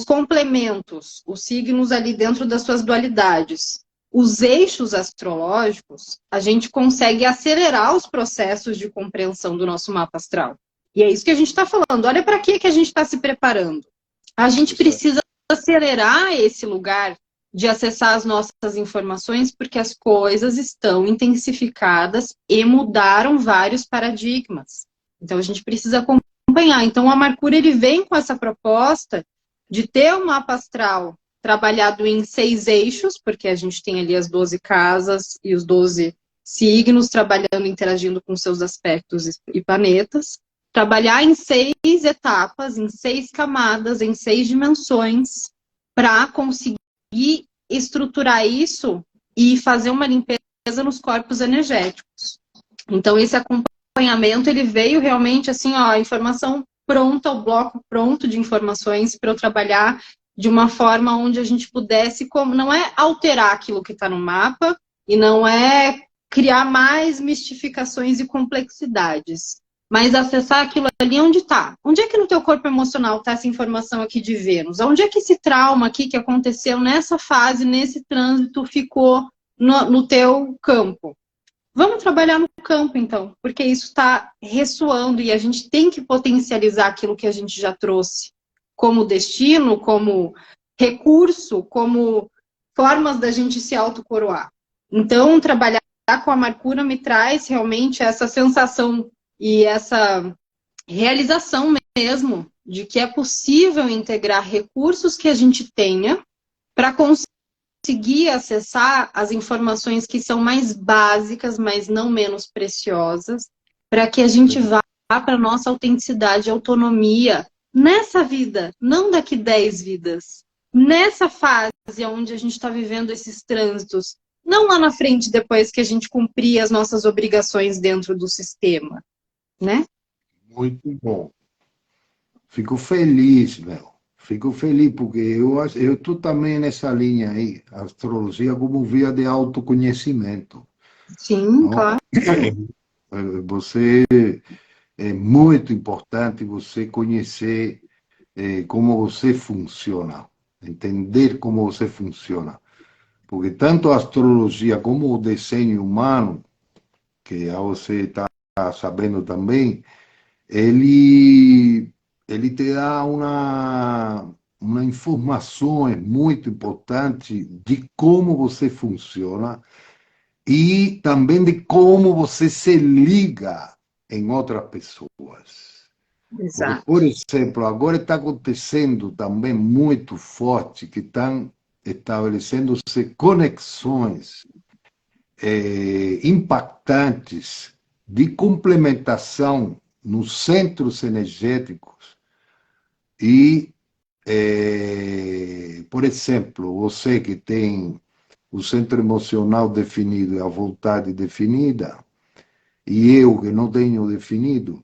complementos, os signos ali dentro das suas dualidades, os eixos astrológicos, a gente consegue acelerar os processos de compreensão do nosso mapa astral. E é isso que a gente está falando. Olha para que a gente está se preparando. A gente precisa acelerar esse lugar de acessar as nossas informações, porque as coisas estão intensificadas e mudaram vários paradigmas. Então, a gente precisa acompanhar. Então, a Mercúrio, ele vem com essa proposta de ter um mapa astral trabalhado em 6 eixos, porque a gente tem ali as 12 casas e os 12 signos trabalhando, interagindo com seus aspectos e planetas. Trabalhar em 6 etapas, em 6 camadas, em 6 dimensões, para conseguir estruturar isso e fazer uma limpeza nos corpos energéticos. Então, esse acompanhamento, ele veio realmente assim, ó, a informação pronta, o bloco pronto de informações para eu trabalhar de uma forma onde a gente pudesse, não é alterar aquilo que está no mapa, e não é criar mais mistificações e complexidades, mas acessar aquilo ali onde está. Onde é que no teu corpo emocional está essa informação aqui de Vênus? Onde é que esse trauma aqui que aconteceu nessa fase, nesse trânsito, ficou no teu campo? Vamos trabalhar no campo, então, porque isso está ressoando e a gente tem que potencializar aquilo que a gente já trouxe como destino, como recurso, como formas da gente se autocoroar. Então, trabalhar com a Mercúrio me traz realmente essa sensação e essa realização mesmo de que é possível integrar recursos que a gente tenha para conseguir acessar as informações que são mais básicas, mas não menos preciosas, para que a gente vá para a nossa autenticidade e autonomia nessa vida, não daqui 10 vidas. Nessa fase onde a gente está vivendo esses trânsitos, não lá na frente, depois que a gente cumprir as nossas obrigações dentro do sistema, né? Muito bom. Fico feliz, meu. Fico feliz, porque eu estou também nessa linha aí, astrologia como via de autoconhecimento. Sim, Não? claro. Você é muito importante você conhecer como você funciona, entender como você funciona. Porque tanto a astrologia como o desenho humano, que você está sabendo também, ele te dá uma informação muito importante de como você funciona e também de como você se liga em outras pessoas. Porque, Exato. por exemplo, agora está acontecendo também muito forte que estão estabelecendo-se conexões impactantes de complementação nos centros energéticos e, por exemplo, você que tem o centro emocional definido e a vontade definida, e eu que não tenho definido,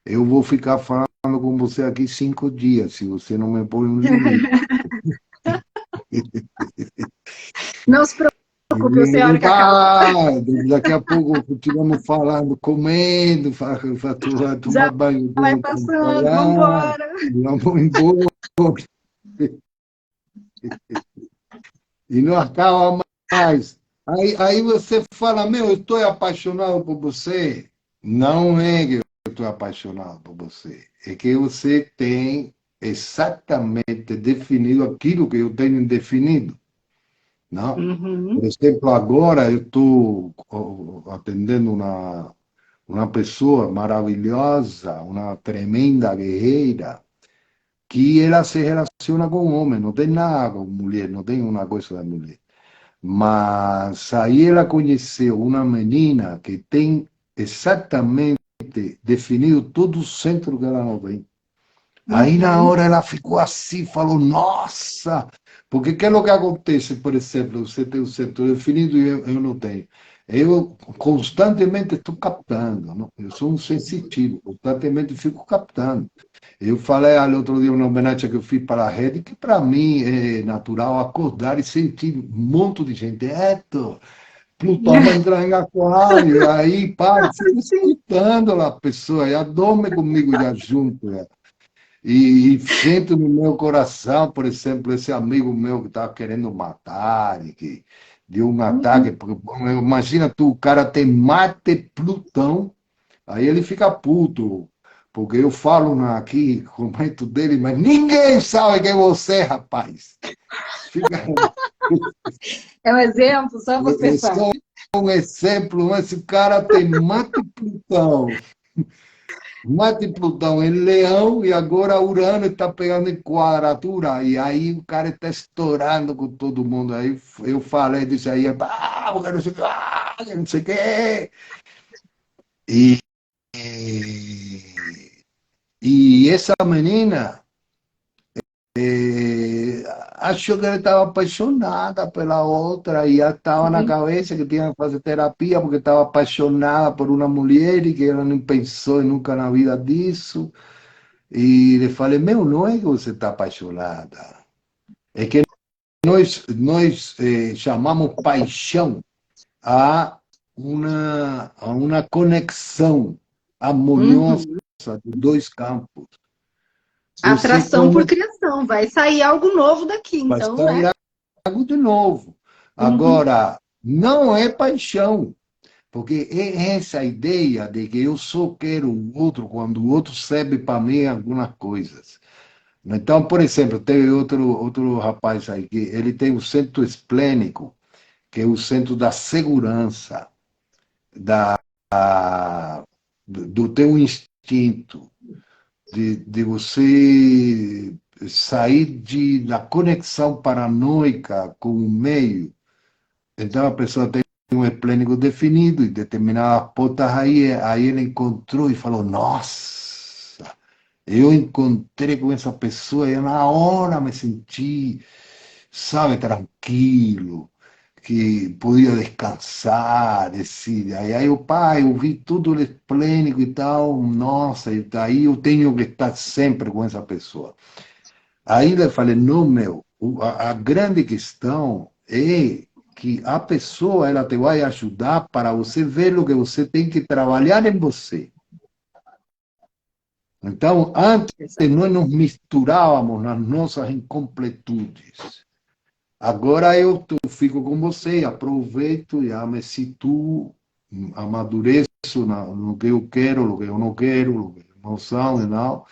eu vou ficar falando com você aqui 5 dias, se você não me põe um limite. Não se preocupe, o senhor que acaba. Daqui a pouco continuamos falando, comendo, tomar Já banho, vai depois passando, trabalhar, vamos embora. vamos embora. E não acaba mais. Aí você fala, meu, eu estou apaixonado por você. Não é que eu estou apaixonado por você. É que você tem exatamente definido aquilo que eu tenho definido. Não? Por Uhum. exemplo, agora eu estou atendendo uma pessoa maravilhosa, uma tremenda guerreira, que ela se relaciona com homem, não tem nada com mulher, não tem uma coisa da mulher. Mas aí ela conheceu uma menina que tem exatamente definido todo o centro que ela não tem. Aí na Uhum. hora ela ficou assim, falou, nossa, porque que é o que acontece, por exemplo, você tem o centro definido e eu não tenho. Eu constantemente estou captando, não? Eu sou um sensitivo, constantemente fico captando. Eu falei ali outro dia, uma homenagem que eu fiz para a rede, que para mim é natural acordar e sentir um monte de gente. Plutão vai entrar em aquário, e aí, pá, fico Sim. escutando a pessoa, já dorme comigo já junto. Já. E sinto no meu coração, por exemplo, esse amigo meu que estava querendo matar, e que deu um ataque, porque bom, imagina tu, o cara tem Marte Plutão, aí ele fica puto, porque eu falo aqui, comento dele, mas ninguém sabe quem é você, rapaz. Fica, É um exemplo, só você é sabe. só um exemplo, mas esse cara tem Marte Plutão. Marte Plutão em Leão e agora Urano está pegando em quadratura e aí o cara está estourando com todo mundo. Aí eu falei disso aí, porque não sei o que, não sei o que. E, e essa menina achou que ele estava apaixonada pela outra e já estava na cabeça que tinha que fazer terapia porque estava apaixonada por uma mulher e que ela não pensou nunca na vida disso. E le falei, meu, não é que você está apaixonada. É que nós chamamos paixão a uma conexão harmoniosa Uhum. dos dois campos. Se você Atração por conecta, criação. Vai sair algo novo daqui, vai então, né? sair algo de novo. Uhum. Agora, não é paixão, porque é essa ideia de que eu só quero o outro quando o outro serve para mim algumas coisas. Então, por exemplo, tem outro rapaz aí que ele tem o centro esplênico, que é o centro da segurança, da, do teu instinto, de você sair da conexão paranoica com o meio. Então, a pessoa tem um esplênico definido e determinadas pontas aí ele encontrou e falou, nossa, eu encontrei com essa pessoa e eu na hora me senti, sabe, tranquilo, que podia descansar, decir. Aí o pai, eu vi tudo esplênico e tal, nossa, e aí eu tenho que estar sempre com essa pessoa. Aí eu falei, não, meu, a grande questão é que a pessoa ela te vai ajudar para você ver o que você tem que trabalhar em você. Então, antes nós nos misturávamos nas nossas incompletudes. Agora fico com você, aproveito, já me situo, amadureço no que eu quero, no que eu não quero, no que não são e não.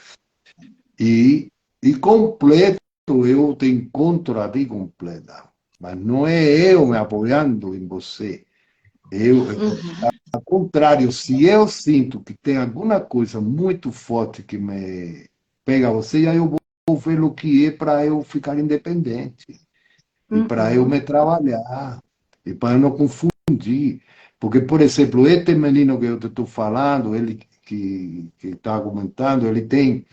E completo, eu te encontro a ti completa. Mas não é eu me apoiando em você. Uhum. Ao contrário, se eu sinto que tem alguma coisa muito forte que me pega você, aí eu vou ver o que é para eu ficar independente. E para eu Uhum. me trabalhar. E para eu não confundir. Porque, por exemplo, este menino que eu te estou falando, ele que está comentando, ele tem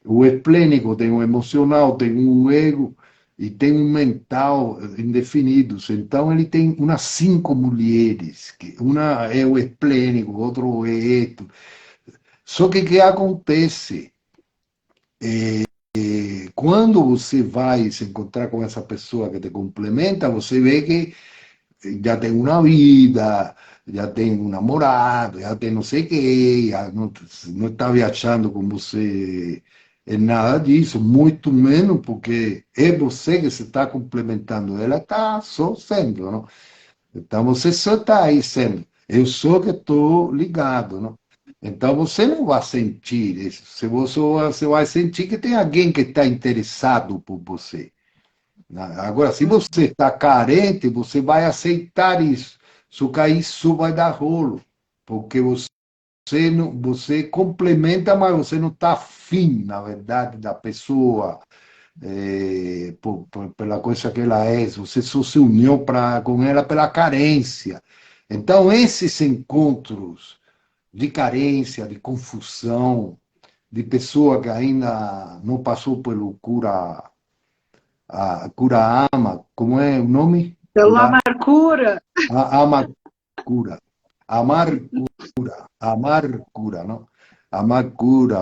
o esplênico, tem o emocional, tem o ego e tem um mental indefinidos. Então, ele tem umas 5 mulheres. Que uma é o esplênico, outro é esto. Só que o que acontece? Quando você vai se encontrar com essa pessoa que te complementa, você vê que já tem uma vida, já tem um namorado, já tem não sei o quê, já não está viajando com você em nada disso, muito menos porque é você que se está complementando, ela está só sendo, não? Então você só está aí sendo, eu sou que estou ligado, não? Então você não vai sentir isso, você vai sentir que tem alguém que está interessado por você. Agora, se você está carente, você vai aceitar isso. Só que aí isso vai dar rolo, porque você, não, você complementa, mas você não está afim, na verdade, da pessoa, pela coisa que ela é. Você só se uniu com ela pela carência. Então, esses encontros de carência, de confusão, de pessoa que ainda não passou pelo a cura ama, como é o nome? Pela Cura, amargura. ama cura, amar amar cura, não? Amar cura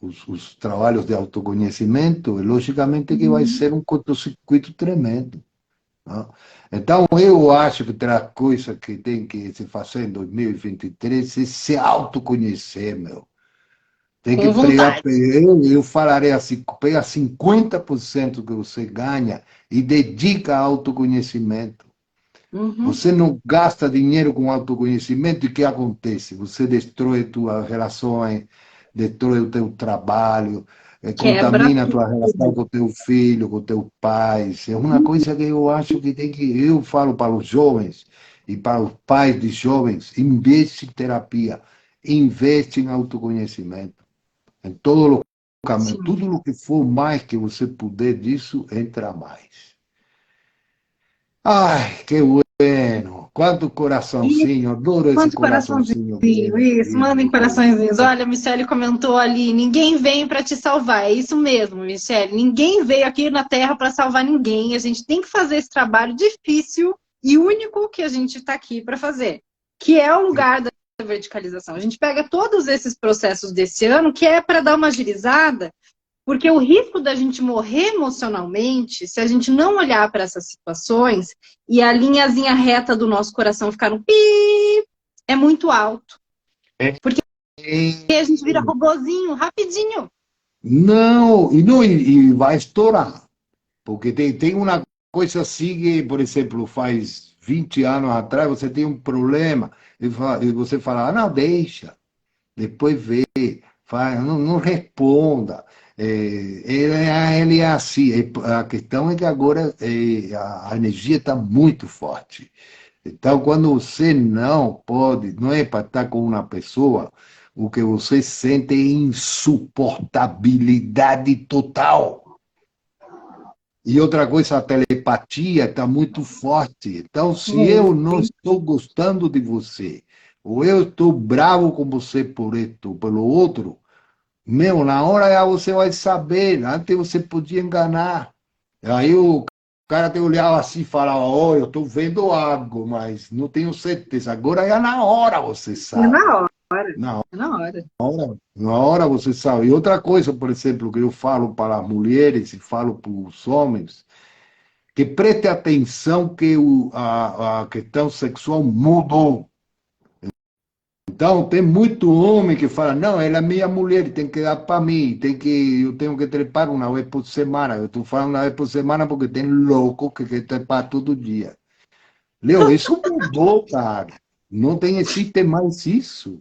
os trabalhos de autoconhecimento, logicamente que vai Uhum. ser um curto-circuito tremendo. Não? Então, eu acho que tem a coisa que tem que se fazer em 2023 é se autoconhecer, meu. Tem que Com pregar, vontade. eu falarei assim, pega 50% que você ganha e dedica a autoconhecimento. Uhum. Você não gasta dinheiro com autoconhecimento e o que acontece? Você destrói tuas relações, destrói o teu trabalho, Quebra contamina a tua relação tudo. com o teu filho, com o teu pai. É uma Uhum. coisa que eu acho que tem que, eu falo para os jovens e para os pais de jovens, investe em terapia, investe em autoconhecimento. Em todo o caminho, Sim. tudo o que for mais que você puder disso, entra mais. Ai, que bueno! Quanto E coraçãozinho, adoro esse quanto coraçãozinho, coraçãozinho que vem isso, aqui. mandem coraçõezinhos. Olha, a Michelle comentou ali, ninguém vem para te salvar. É isso mesmo, Michelle. Ninguém veio aqui na Terra para salvar ninguém. A gente tem que fazer esse trabalho difícil e único que a gente está aqui para fazer, que é o lugar da verticalização. A gente pega todos esses processos desse ano, que é para dar uma agilizada, Porque o risco da gente morrer emocionalmente, se a gente não olhar para essas situações e a linhazinha reta do nosso coração ficar no pi, é muito alto. Porque a gente vira robozinho, rapidinho. Não, e vai estourar. Porque tem uma coisa assim que, por exemplo, faz 20 anos atrás, você tem um problema, e você fala, ah, não, deixa, depois vê, faz, não responda. Ele é assim. A questão é que agora a energia está muito forte. Então, quando você não pode, não é para estar com uma pessoa, o que você sente é insuportabilidade total. E outra coisa, a telepatia está muito forte. Então, se eu não estou gostando de você, ou eu estou bravo com você por isto, pelo outro, meu, na hora já você vai saber. Antes você podia enganar. Aí o cara te olhava assim e falava, oh, eu estou vendo algo, mas não tenho certeza. Agora já na hora você É sabe. na hora. Na É na hora. na hora você sabe. E outra coisa, por exemplo, que eu falo para as mulheres e falo para os homens, que preste atenção que a questão sexual mudou. Então, tem muito homem que fala, não, ela é minha mulher, tem que dar para mim, eu tenho que trepar uma vez por semana. Eu estou falando uma vez por semana porque tem louco que quer trepar todo dia. Leo, isso mudou, cara. Não tem, existe mais isso.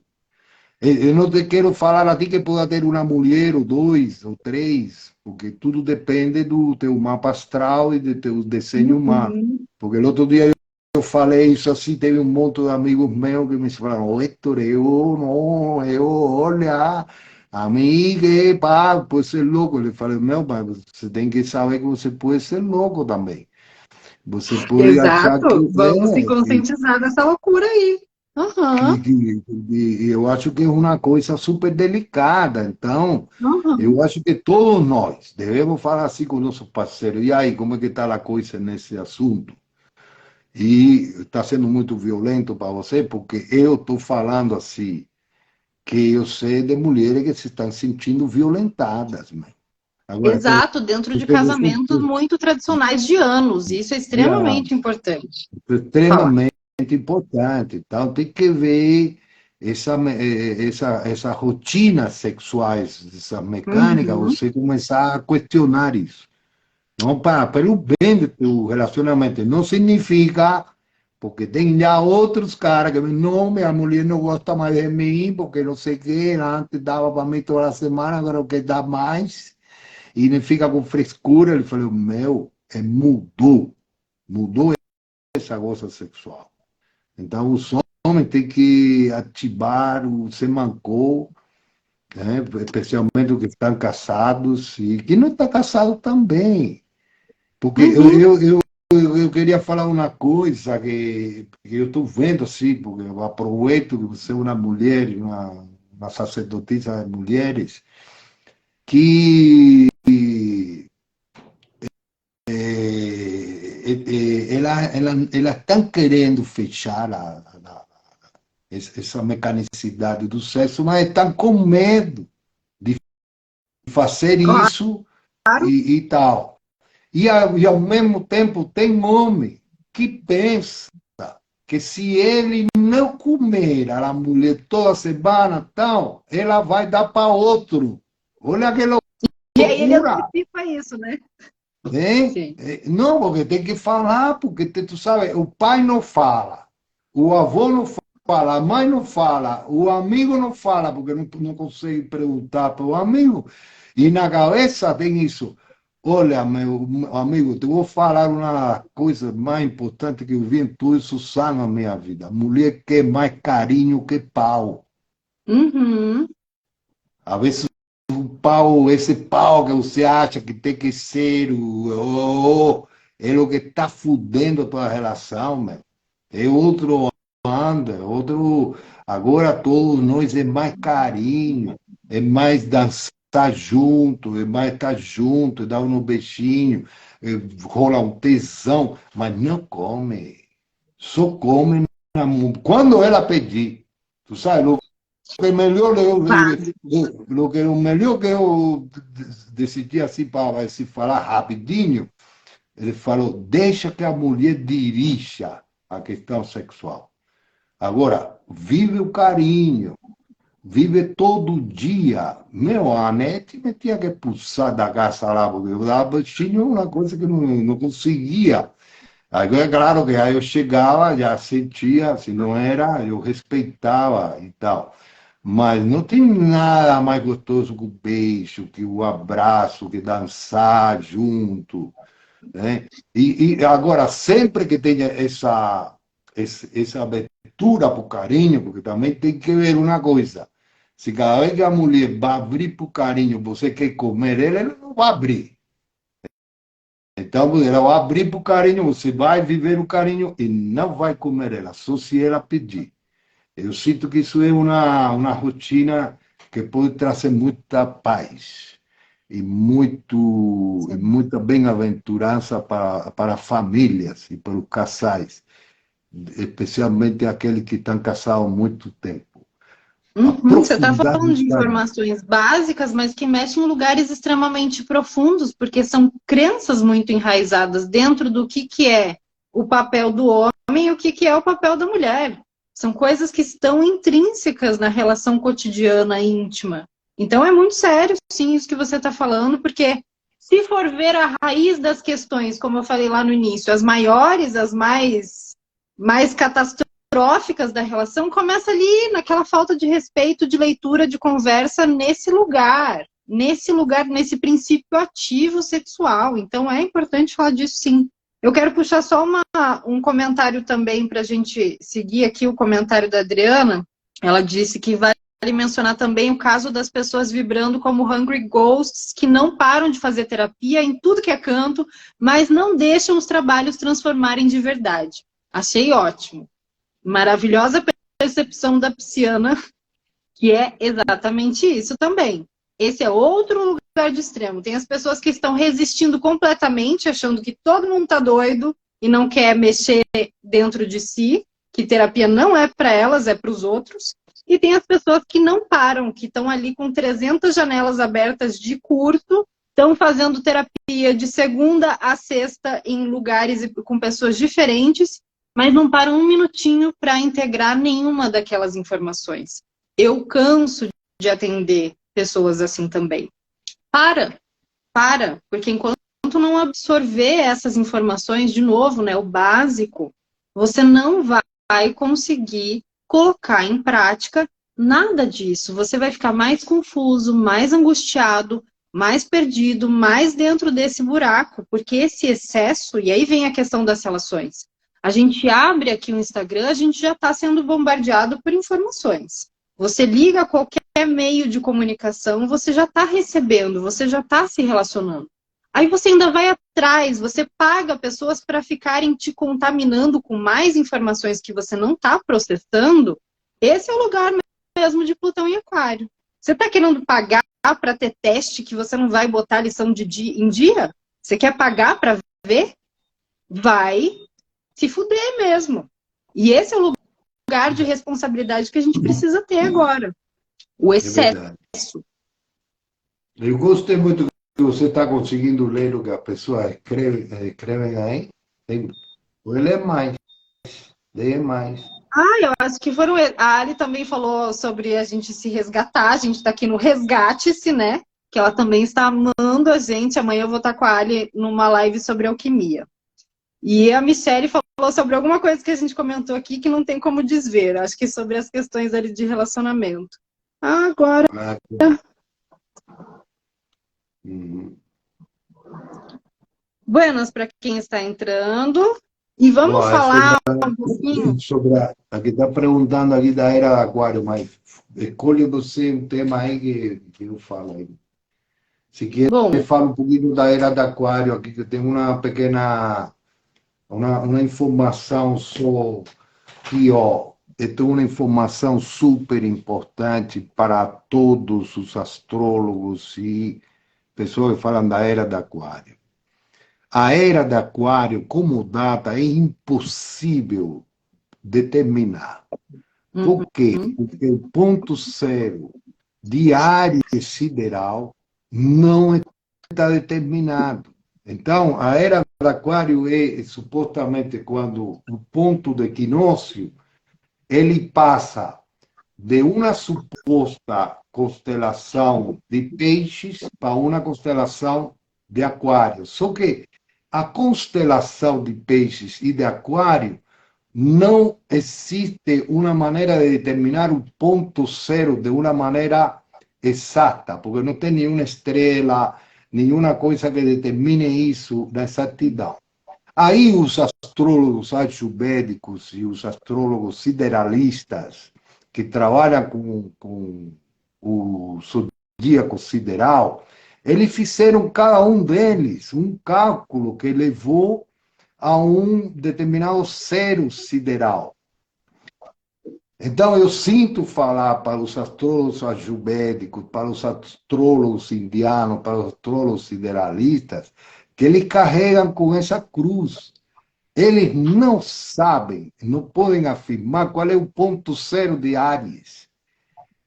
Eu não te quero falar a ti que pueda ter uma mulher, ou dois, ou três, porque tudo depende do teu mapa astral e do teu desenho humano. Porque o outro dia eu falei isso assim, teve um monte de amigos meus que me falaram, oh, Héctor, olha, a mim que, pá, pode ser louco. Eu falei, meu, mas você tem que saber que você pode ser louco também. Você pode achar que Exato. Vamos se conscientizar dessa loucura aí. Aham. eu acho que é uma coisa super delicada. Então, Aham. eu acho que todos nós devemos falar assim com nossos parceiros. E aí, como é que está a coisa nesse assunto? E está sendo muito violento para você, porque eu estou falando assim, que eu sei de mulheres que se estão sentindo violentadas, mãe. Agora, Exato, dentro de casamentos muito tradicionais de anos. Isso é extremamente importante falar. extremamente importante. Então, tem que ver essa rotina sexuais, essa mecânica, Uhum. você começar a questionar isso. Não para, pelo bem do teu relacionamento. Não significa, porque tem já outros caras que não, minha mulher não gosta mais de mim, porque não sei o que, antes dava para mim toda semana, agora não quer dar mais, e nem fica com frescura. Ele falou, meu, mudou essa goza sexual. Então, os homens têm que ativar o semancol, né? Especialmente os que estão casados, e que não está casado também. Porque Uhum. eu queria falar uma coisa que eu estou vendo assim, porque eu aproveito que você é uma mulher, uma sacerdotisa de mulheres, que elas estão querendo fechar essa mecanicidade do sexo, mas estão com medo de fazer isso Claro. e tal. E ao mesmo tempo tem homem que pensa que se ele não comer a mulher toda semana, tal, ela vai dar para outro. Olha que E aí ele loucura! antecipa isso, né? Hein? Sim. Não, porque tem que falar, porque tu sabe, o pai não fala, o avô não fala, a mãe não fala, o amigo não fala, porque não consegue perguntar para o amigo. E na cabeça tem isso. Olha, meu amigo, te vou falar uma coisa mais importante que eu vi em todos esses anos na minha vida. Mulher quer mais carinho que pau. Uhum. Às vezes pau, esse pau que você acha que tem que ser é o que está fudendo a tua relação, meu. É outro anda, outro. Agora todos nós é mais carinho, é mais dançar junto, é mais estar junto, dar um beijinho, rola um tesão, mas não come. Só come quando ela pedir. Tu sabe, que melhor Quase. o melhor que eu decidi assim para se falar rapidinho, ele falou, deixa que a mulher dirija a questão sexual. Agora, vive o carinho, vive todo dia. Meu, a Anete me tinha que expulsar da casa lá, porque eu dava tinha uma coisa que não conseguia. Agora, é claro que aí eu chegava, já sentia, se não era, eu respeitava e tal. Mas não tem nada mais gostoso que o beijo, que o abraço, que dançar junto, né? E agora, sempre que tenha essa abertura para o carinho, porque também tem que ver uma coisa. Se cada vez que a mulher vai abrir para o carinho, você quer comer ela, ela não vai abrir. Então, ela vai abrir para o carinho, você vai viver o carinho e não vai comer ela, só se ela pedir. Eu sinto que isso é uma rotina que pode trazer muita paz e muita bem-aventurança para famílias e para os casais, especialmente aqueles que estão casados há muito tempo. Você está Aprofundar falando no de carinho. informações básicas, mas que mexem em lugares extremamente profundos, porque são crenças muito enraizadas dentro do que é o papel do homem e o que é o papel da mulher. São coisas que estão intrínsecas na relação cotidiana íntima. Então é muito sério, sim, isso que você está falando, porque se for ver a raiz das questões, como eu falei lá no início, as maiores, as mais catastróficas da relação, começa ali naquela falta de respeito, de leitura, de conversa nesse lugar, nesse princípio ativo sexual. Então é importante falar disso, sim. Eu quero puxar só um comentário também para a gente seguir aqui o comentário da Adriana. Ela disse que vale mencionar também o caso das pessoas vibrando como hungry ghosts, que não param de fazer terapia em tudo que é canto, mas não deixam os trabalhos transformarem de verdade. Achei ótimo. Maravilhosa percepção da pisciana, que é exatamente isso também. Esse é outro lugar de extremo. Tem as pessoas que estão resistindo completamente, achando que todo mundo está doido e não quer mexer dentro de si, que terapia não é para elas, é para os outros. E tem as pessoas que não param, que estão ali com 300 janelas abertas de curso, estão fazendo terapia de segunda a sexta em lugares com pessoas diferentes, mas não param um minutinho para integrar nenhuma daquelas informações. Eu canso de atender pessoas assim também. Porque enquanto não absorver essas informações, de novo, né, o básico, você não vai conseguir colocar em prática nada disso. Você vai ficar mais confuso, mais angustiado, mais perdido, mais dentro desse buraco, porque esse excesso, e aí vem a questão das relações. A gente abre aqui o Instagram, a gente já está sendo bombardeado por informações. Você liga a qualquer meio de comunicação, você já está recebendo, você já está se relacionando. Aí você ainda vai atrás, você paga pessoas para ficarem te contaminando com mais informações que você não está processando. Esse é o lugar mesmo de Plutão em Aquário. Você está querendo pagar para ter teste que você não vai botar a lição em dia? Você quer pagar para ver? Vai se fuder mesmo. E esse é o lugar de responsabilidade que a gente precisa ter agora. O É excesso. verdade. Eu gostei muito que você está conseguindo ler o que a pessoa escreve aí. Lê mais, lê mais. Eu acho que foram. A Ali também falou sobre a gente se resgatar. A gente está aqui no Resgate-se, né? Que ela também está amando a gente. Amanhã eu vou estar com a Ali numa live sobre alquimia. E a Michelle falou sobre alguma coisa que a gente comentou aqui que não tem como desver. Acho que sobre as questões ali de relacionamento. Agora. Buenas para quem está entrando. E vamos falar um pouquinho sobre aqui está perguntando aqui da era Aquário, mas escolhe você um tema aí que eu falo aí. Se quer, eu falo um pouquinho da era de Aquário aqui, que tem uma pequena uma informação só que, ó, é uma informação super importante para todos os astrólogos e pessoas que falam da era de Aquário. A era de Aquário, como data, é impossível determinar. Por quê? Porque o ponto zero de Áries sideral não está determinado. Então, a era do Aquário é supostamente quando o ponto do equinócio ele passa de uma suposta constelação de peixes para uma constelação de aquário. Só que a constelação de peixes e de aquário não existe uma maneira de determinar o ponto zero de uma maneira exata, porque não tem nenhuma estrela, nenhuma coisa que determine isso na exatidão. Aí os astrólogos ayurvédicos e os astrólogos sideralistas, que trabalham com o zodíaco sideral, eles fizeram, cada um deles, um cálculo que levou a um determinado zero sideral. Então, eu sinto falar para os astrólogos ayurvédicos, para os astrólogos indianos, para os astrólogos sideralistas, que eles carregam com essa cruz. Eles não sabem, não podem afirmar qual é o ponto zero de Áries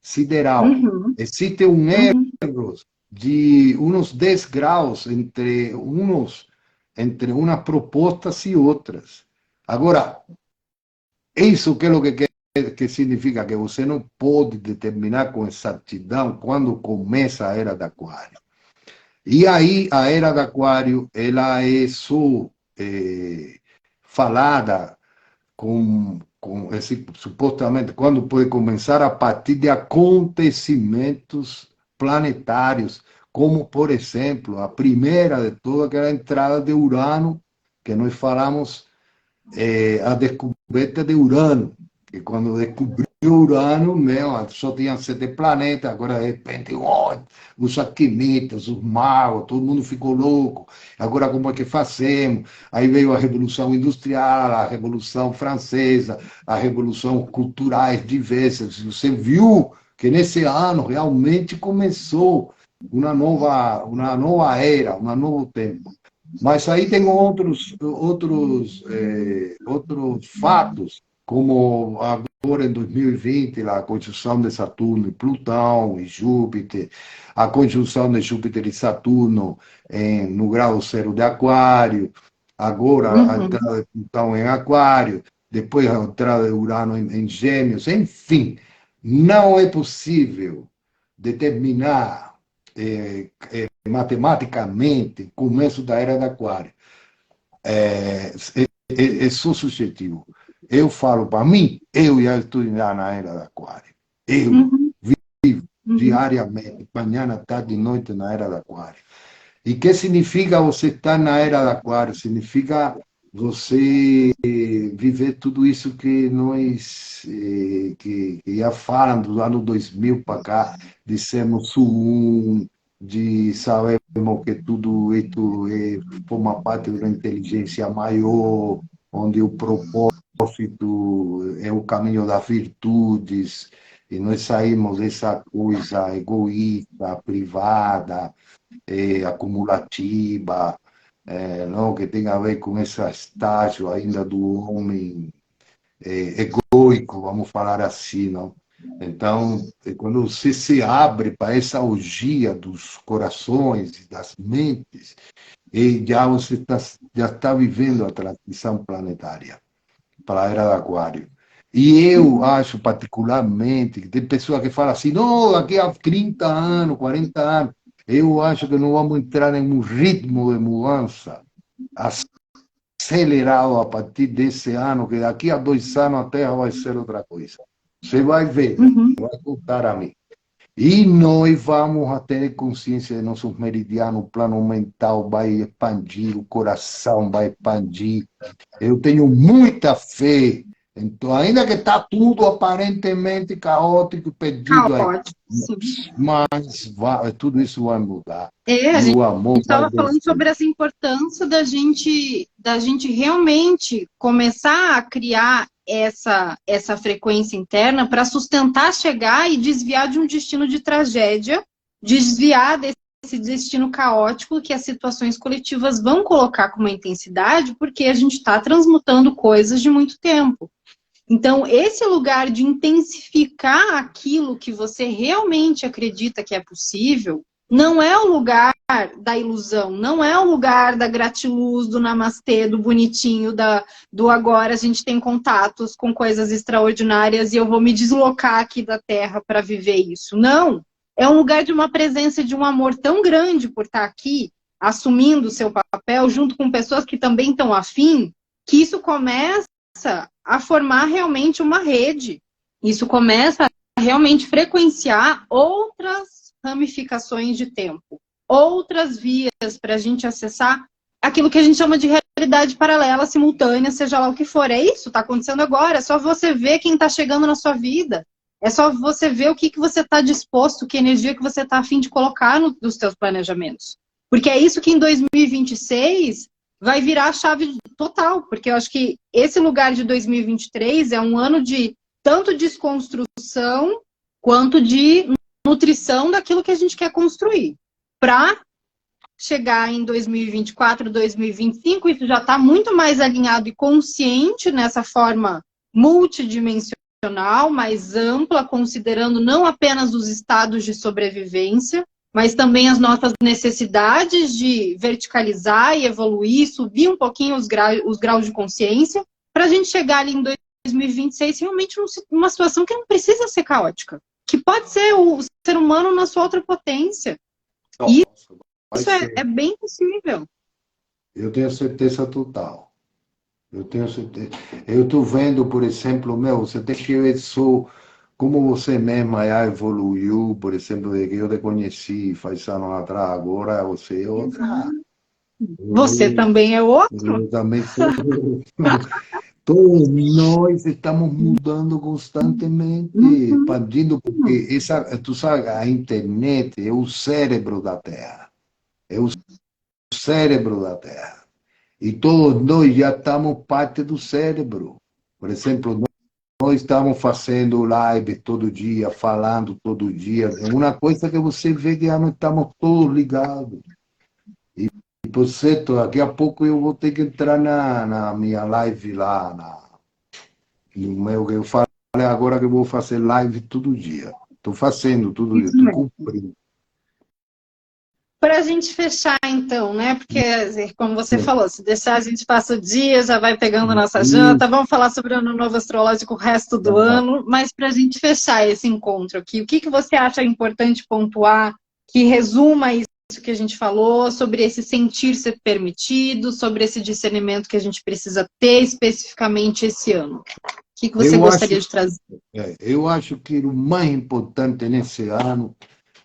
sideral. Existe um erro de uns 10 graus entre umas propostas e outras. Agora, isso que é o que significa que você não pode determinar com exatidão quando começa a era de Aquário. E aí a era de Aquário ela é só falada supostamente quando pode começar a partir de acontecimentos planetários, como por exemplo a primeira de todas, que era a entrada de Urano, que nós falamos a descoberta de Urano, que quando descobriu Urano, só tinha 7 planetas, agora de repente, os alquimistas, os magos, todo mundo ficou louco, agora como é que fazemos? Aí veio a Revolução Industrial, a Revolução Francesa, a Revolução Culturais diversas, você viu que nesse ano realmente começou uma nova era, um novo tempo. Mas aí tem outros fatos, como agora em 2020, a conjunção de Saturno e Plutão e Júpiter, a conjunção de Júpiter e Saturno no grau zero de Aquário, agora a entrada de Plutão em Aquário, depois a entrada de Urano em Gêmeos, enfim, não é possível determinar matematicamente o começo da era de Aquário. É só subjetivo. Eu falo para mim, eu já estou na era de Aquário. Eu vivo diariamente, manhã, tarde e noite na era de Aquário. E que significa você estar na era de Aquário? Significa você viver tudo isso que nós que já falam do ano 2000 para cá, dissemos de sabemos que tudo isso forma parte de uma inteligência maior, onde o propósito é o caminho das virtudes, e nós saímos dessa coisa egoísta, privada, acumulativa, não, que tem a ver com esse estágio ainda do homem egoico, vamos falar assim, não? Então, quando você se abre para essa orgia dos corações e das mentes, já você já está vivendo a transição planetária para a era do Aquário. E eu acho particularmente que tem pessoas que falam assim, não, daqui a 30 anos, 40 anos, eu acho que não vamos entrar em um ritmo de mudança acelerado a partir desse ano, que daqui a 2 anos a Terra vai ser outra coisa. Você vai ver, vai contar a mim. E nós vamos ter consciência de nossos meridianos, o plano mental vai expandir, o coração vai expandir. Eu tenho muita fé. Então, ainda que está tudo aparentemente caótico, perdido aí, mas tudo isso vai mudar. A gente estava falando sobre essa importância da gente realmente começar a criar essa frequência interna para sustentar, chegar e desviar de um destino de tragédia, desviar desse destino caótico que as situações coletivas vão colocar com uma intensidade, porque a gente está transmutando coisas de muito tempo. Então, esse lugar de intensificar aquilo que você realmente acredita que é possível, não é o lugar da ilusão, não é o lugar da gratiluz, do namastê, do bonitinho, do agora a gente tem contatos com coisas extraordinárias e eu vou me deslocar aqui da Terra para viver isso. Não, é um lugar de uma presença, de um amor tão grande por estar aqui, assumindo o seu papel, junto com pessoas que também estão afim, que isso começa a formar realmente uma rede. Isso começa a realmente frequenciar outras ramificações de tempo, outras vias para a gente acessar aquilo que a gente chama de realidade paralela, simultânea, seja lá o que for. É isso, está acontecendo agora, é só você ver quem está chegando na sua vida, é só você ver o que você está disposto, que energia que você está a fim de colocar nos seus planejamentos. Porque é isso que em 2026 vai virar a chave total, porque eu acho que esse lugar de 2023 é um ano de tanto desconstrução quanto de nutrição daquilo que a gente quer construir. Para chegar em 2024, 2025, isso já está muito mais alinhado e consciente nessa forma multidimensional, mais ampla, considerando não apenas os estados de sobrevivência, mas também as nossas necessidades de verticalizar e evoluir, subir um pouquinho os graus de consciência, para a gente chegar ali em 2026 realmente numa situação que não precisa ser caótica, que pode ser o ser humano na sua outra potência. E isso é bem possível. Eu tenho certeza total. Eu tenho certeza. Eu estou vendo, por exemplo, você tem que ver só como você mesma já evoluiu, por exemplo, desde que eu te conheci faz anos atrás, agora você é outra. Você também é outro. Eu também sou. Todos nós estamos mudando constantemente, expandindo, porque tu sabe, a internet é o cérebro da Terra. É o cérebro da Terra. E todos nós já estamos parte do cérebro. Por exemplo, nós estamos fazendo live todo dia, falando todo dia. É uma coisa que você vê que já não estamos todos ligados. E, por certo, daqui a pouco eu vou ter que entrar na minha live lá, no meu, que eu falei agora que eu vou fazer live todo dia. Estou fazendo todo dia, estou cumprindo. Para a gente fechar, então, né? Porque, como você falou, se deixar a gente passa o dia, já vai pegando a nossa janta, vamos falar sobre o ano novo astrológico o resto do ano, mas para a gente fechar esse encontro aqui, o que você acha importante pontuar, que resuma isso que a gente falou, sobre esse sentir ser permitido, sobre esse discernimento que a gente precisa ter especificamente esse ano? O que você gostaria de trazer? Eu acho que o mais importante nesse ano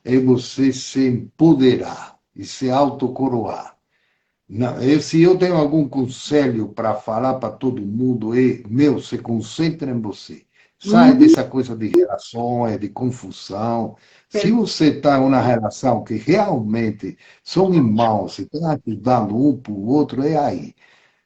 é você se empoderar e se autocoroar. Se eu tenho algum conselho para falar para todo mundo, se concentra em você. Sai dessa coisa de relações, de confusão. Se você está em uma relação que realmente são irmãos, se estão ajudando um para o outro, é aí.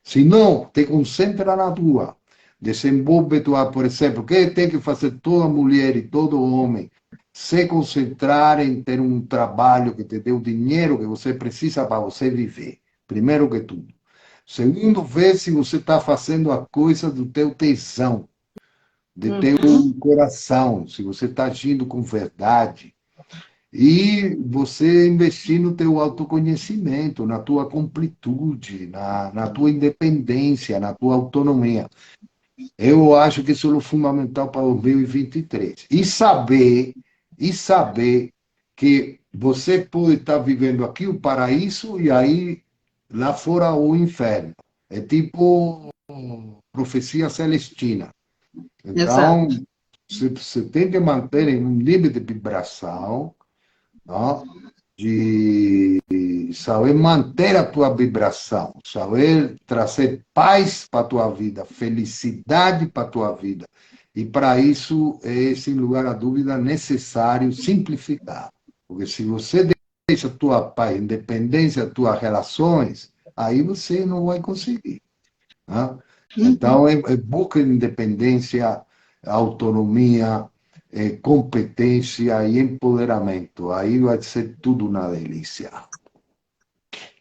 Se não, te concentra na tua. Desenvolve tua, por exemplo, o que tem que fazer toda mulher e todo homem? Se concentrar em ter um trabalho que te dê o dinheiro que você precisa para você viver, primeiro que tudo. Segundo, ver se você está fazendo a coisa do teu tesão, do teu coração, se você está agindo com verdade. E você investir no teu autoconhecimento, na tua completude, na tua independência, na tua autonomia. Eu acho que isso é o fundamental para 2023. E saber que você pode estar vivendo aqui o paraíso e aí lá fora o inferno. É tipo profecia celestina. Então, você tem que manter em um nível de vibração, não? De saber manter a tua vibração, saber trazer paz para a tua vida, felicidade para a tua vida. E para isso é, sem lugar a dúvida, necessário simplificar. Porque se você deixa a tua paz, independência das tuas relações, aí você não vai conseguir. Né? Então, busca independência, autonomia, competência e empoderamento. Aí vai ser tudo uma delícia.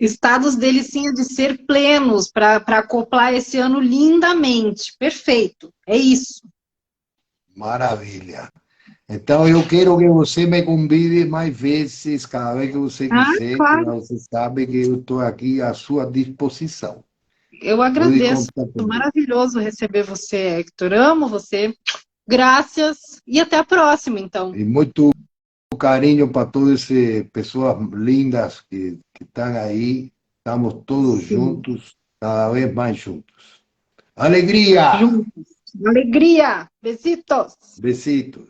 Estados delicinha de ser plenos para acoplar esse ano lindamente. Perfeito. É isso. Maravilha. Então, eu quero que você me convide mais vezes, cada vez que você Ah, quiser, que claro. você sabe que eu estou aqui à sua disposição. Eu Pode agradeço. contar comigo. Maravilhoso receber você, Hector. Amo você. Graças. E até a próxima, então. E muito carinho para todas essas pessoas lindas que estão aí. Estamos todos Sim. juntos, cada vez mais juntos. Alegria! Juntos. Alegria. Besitos. Besitos.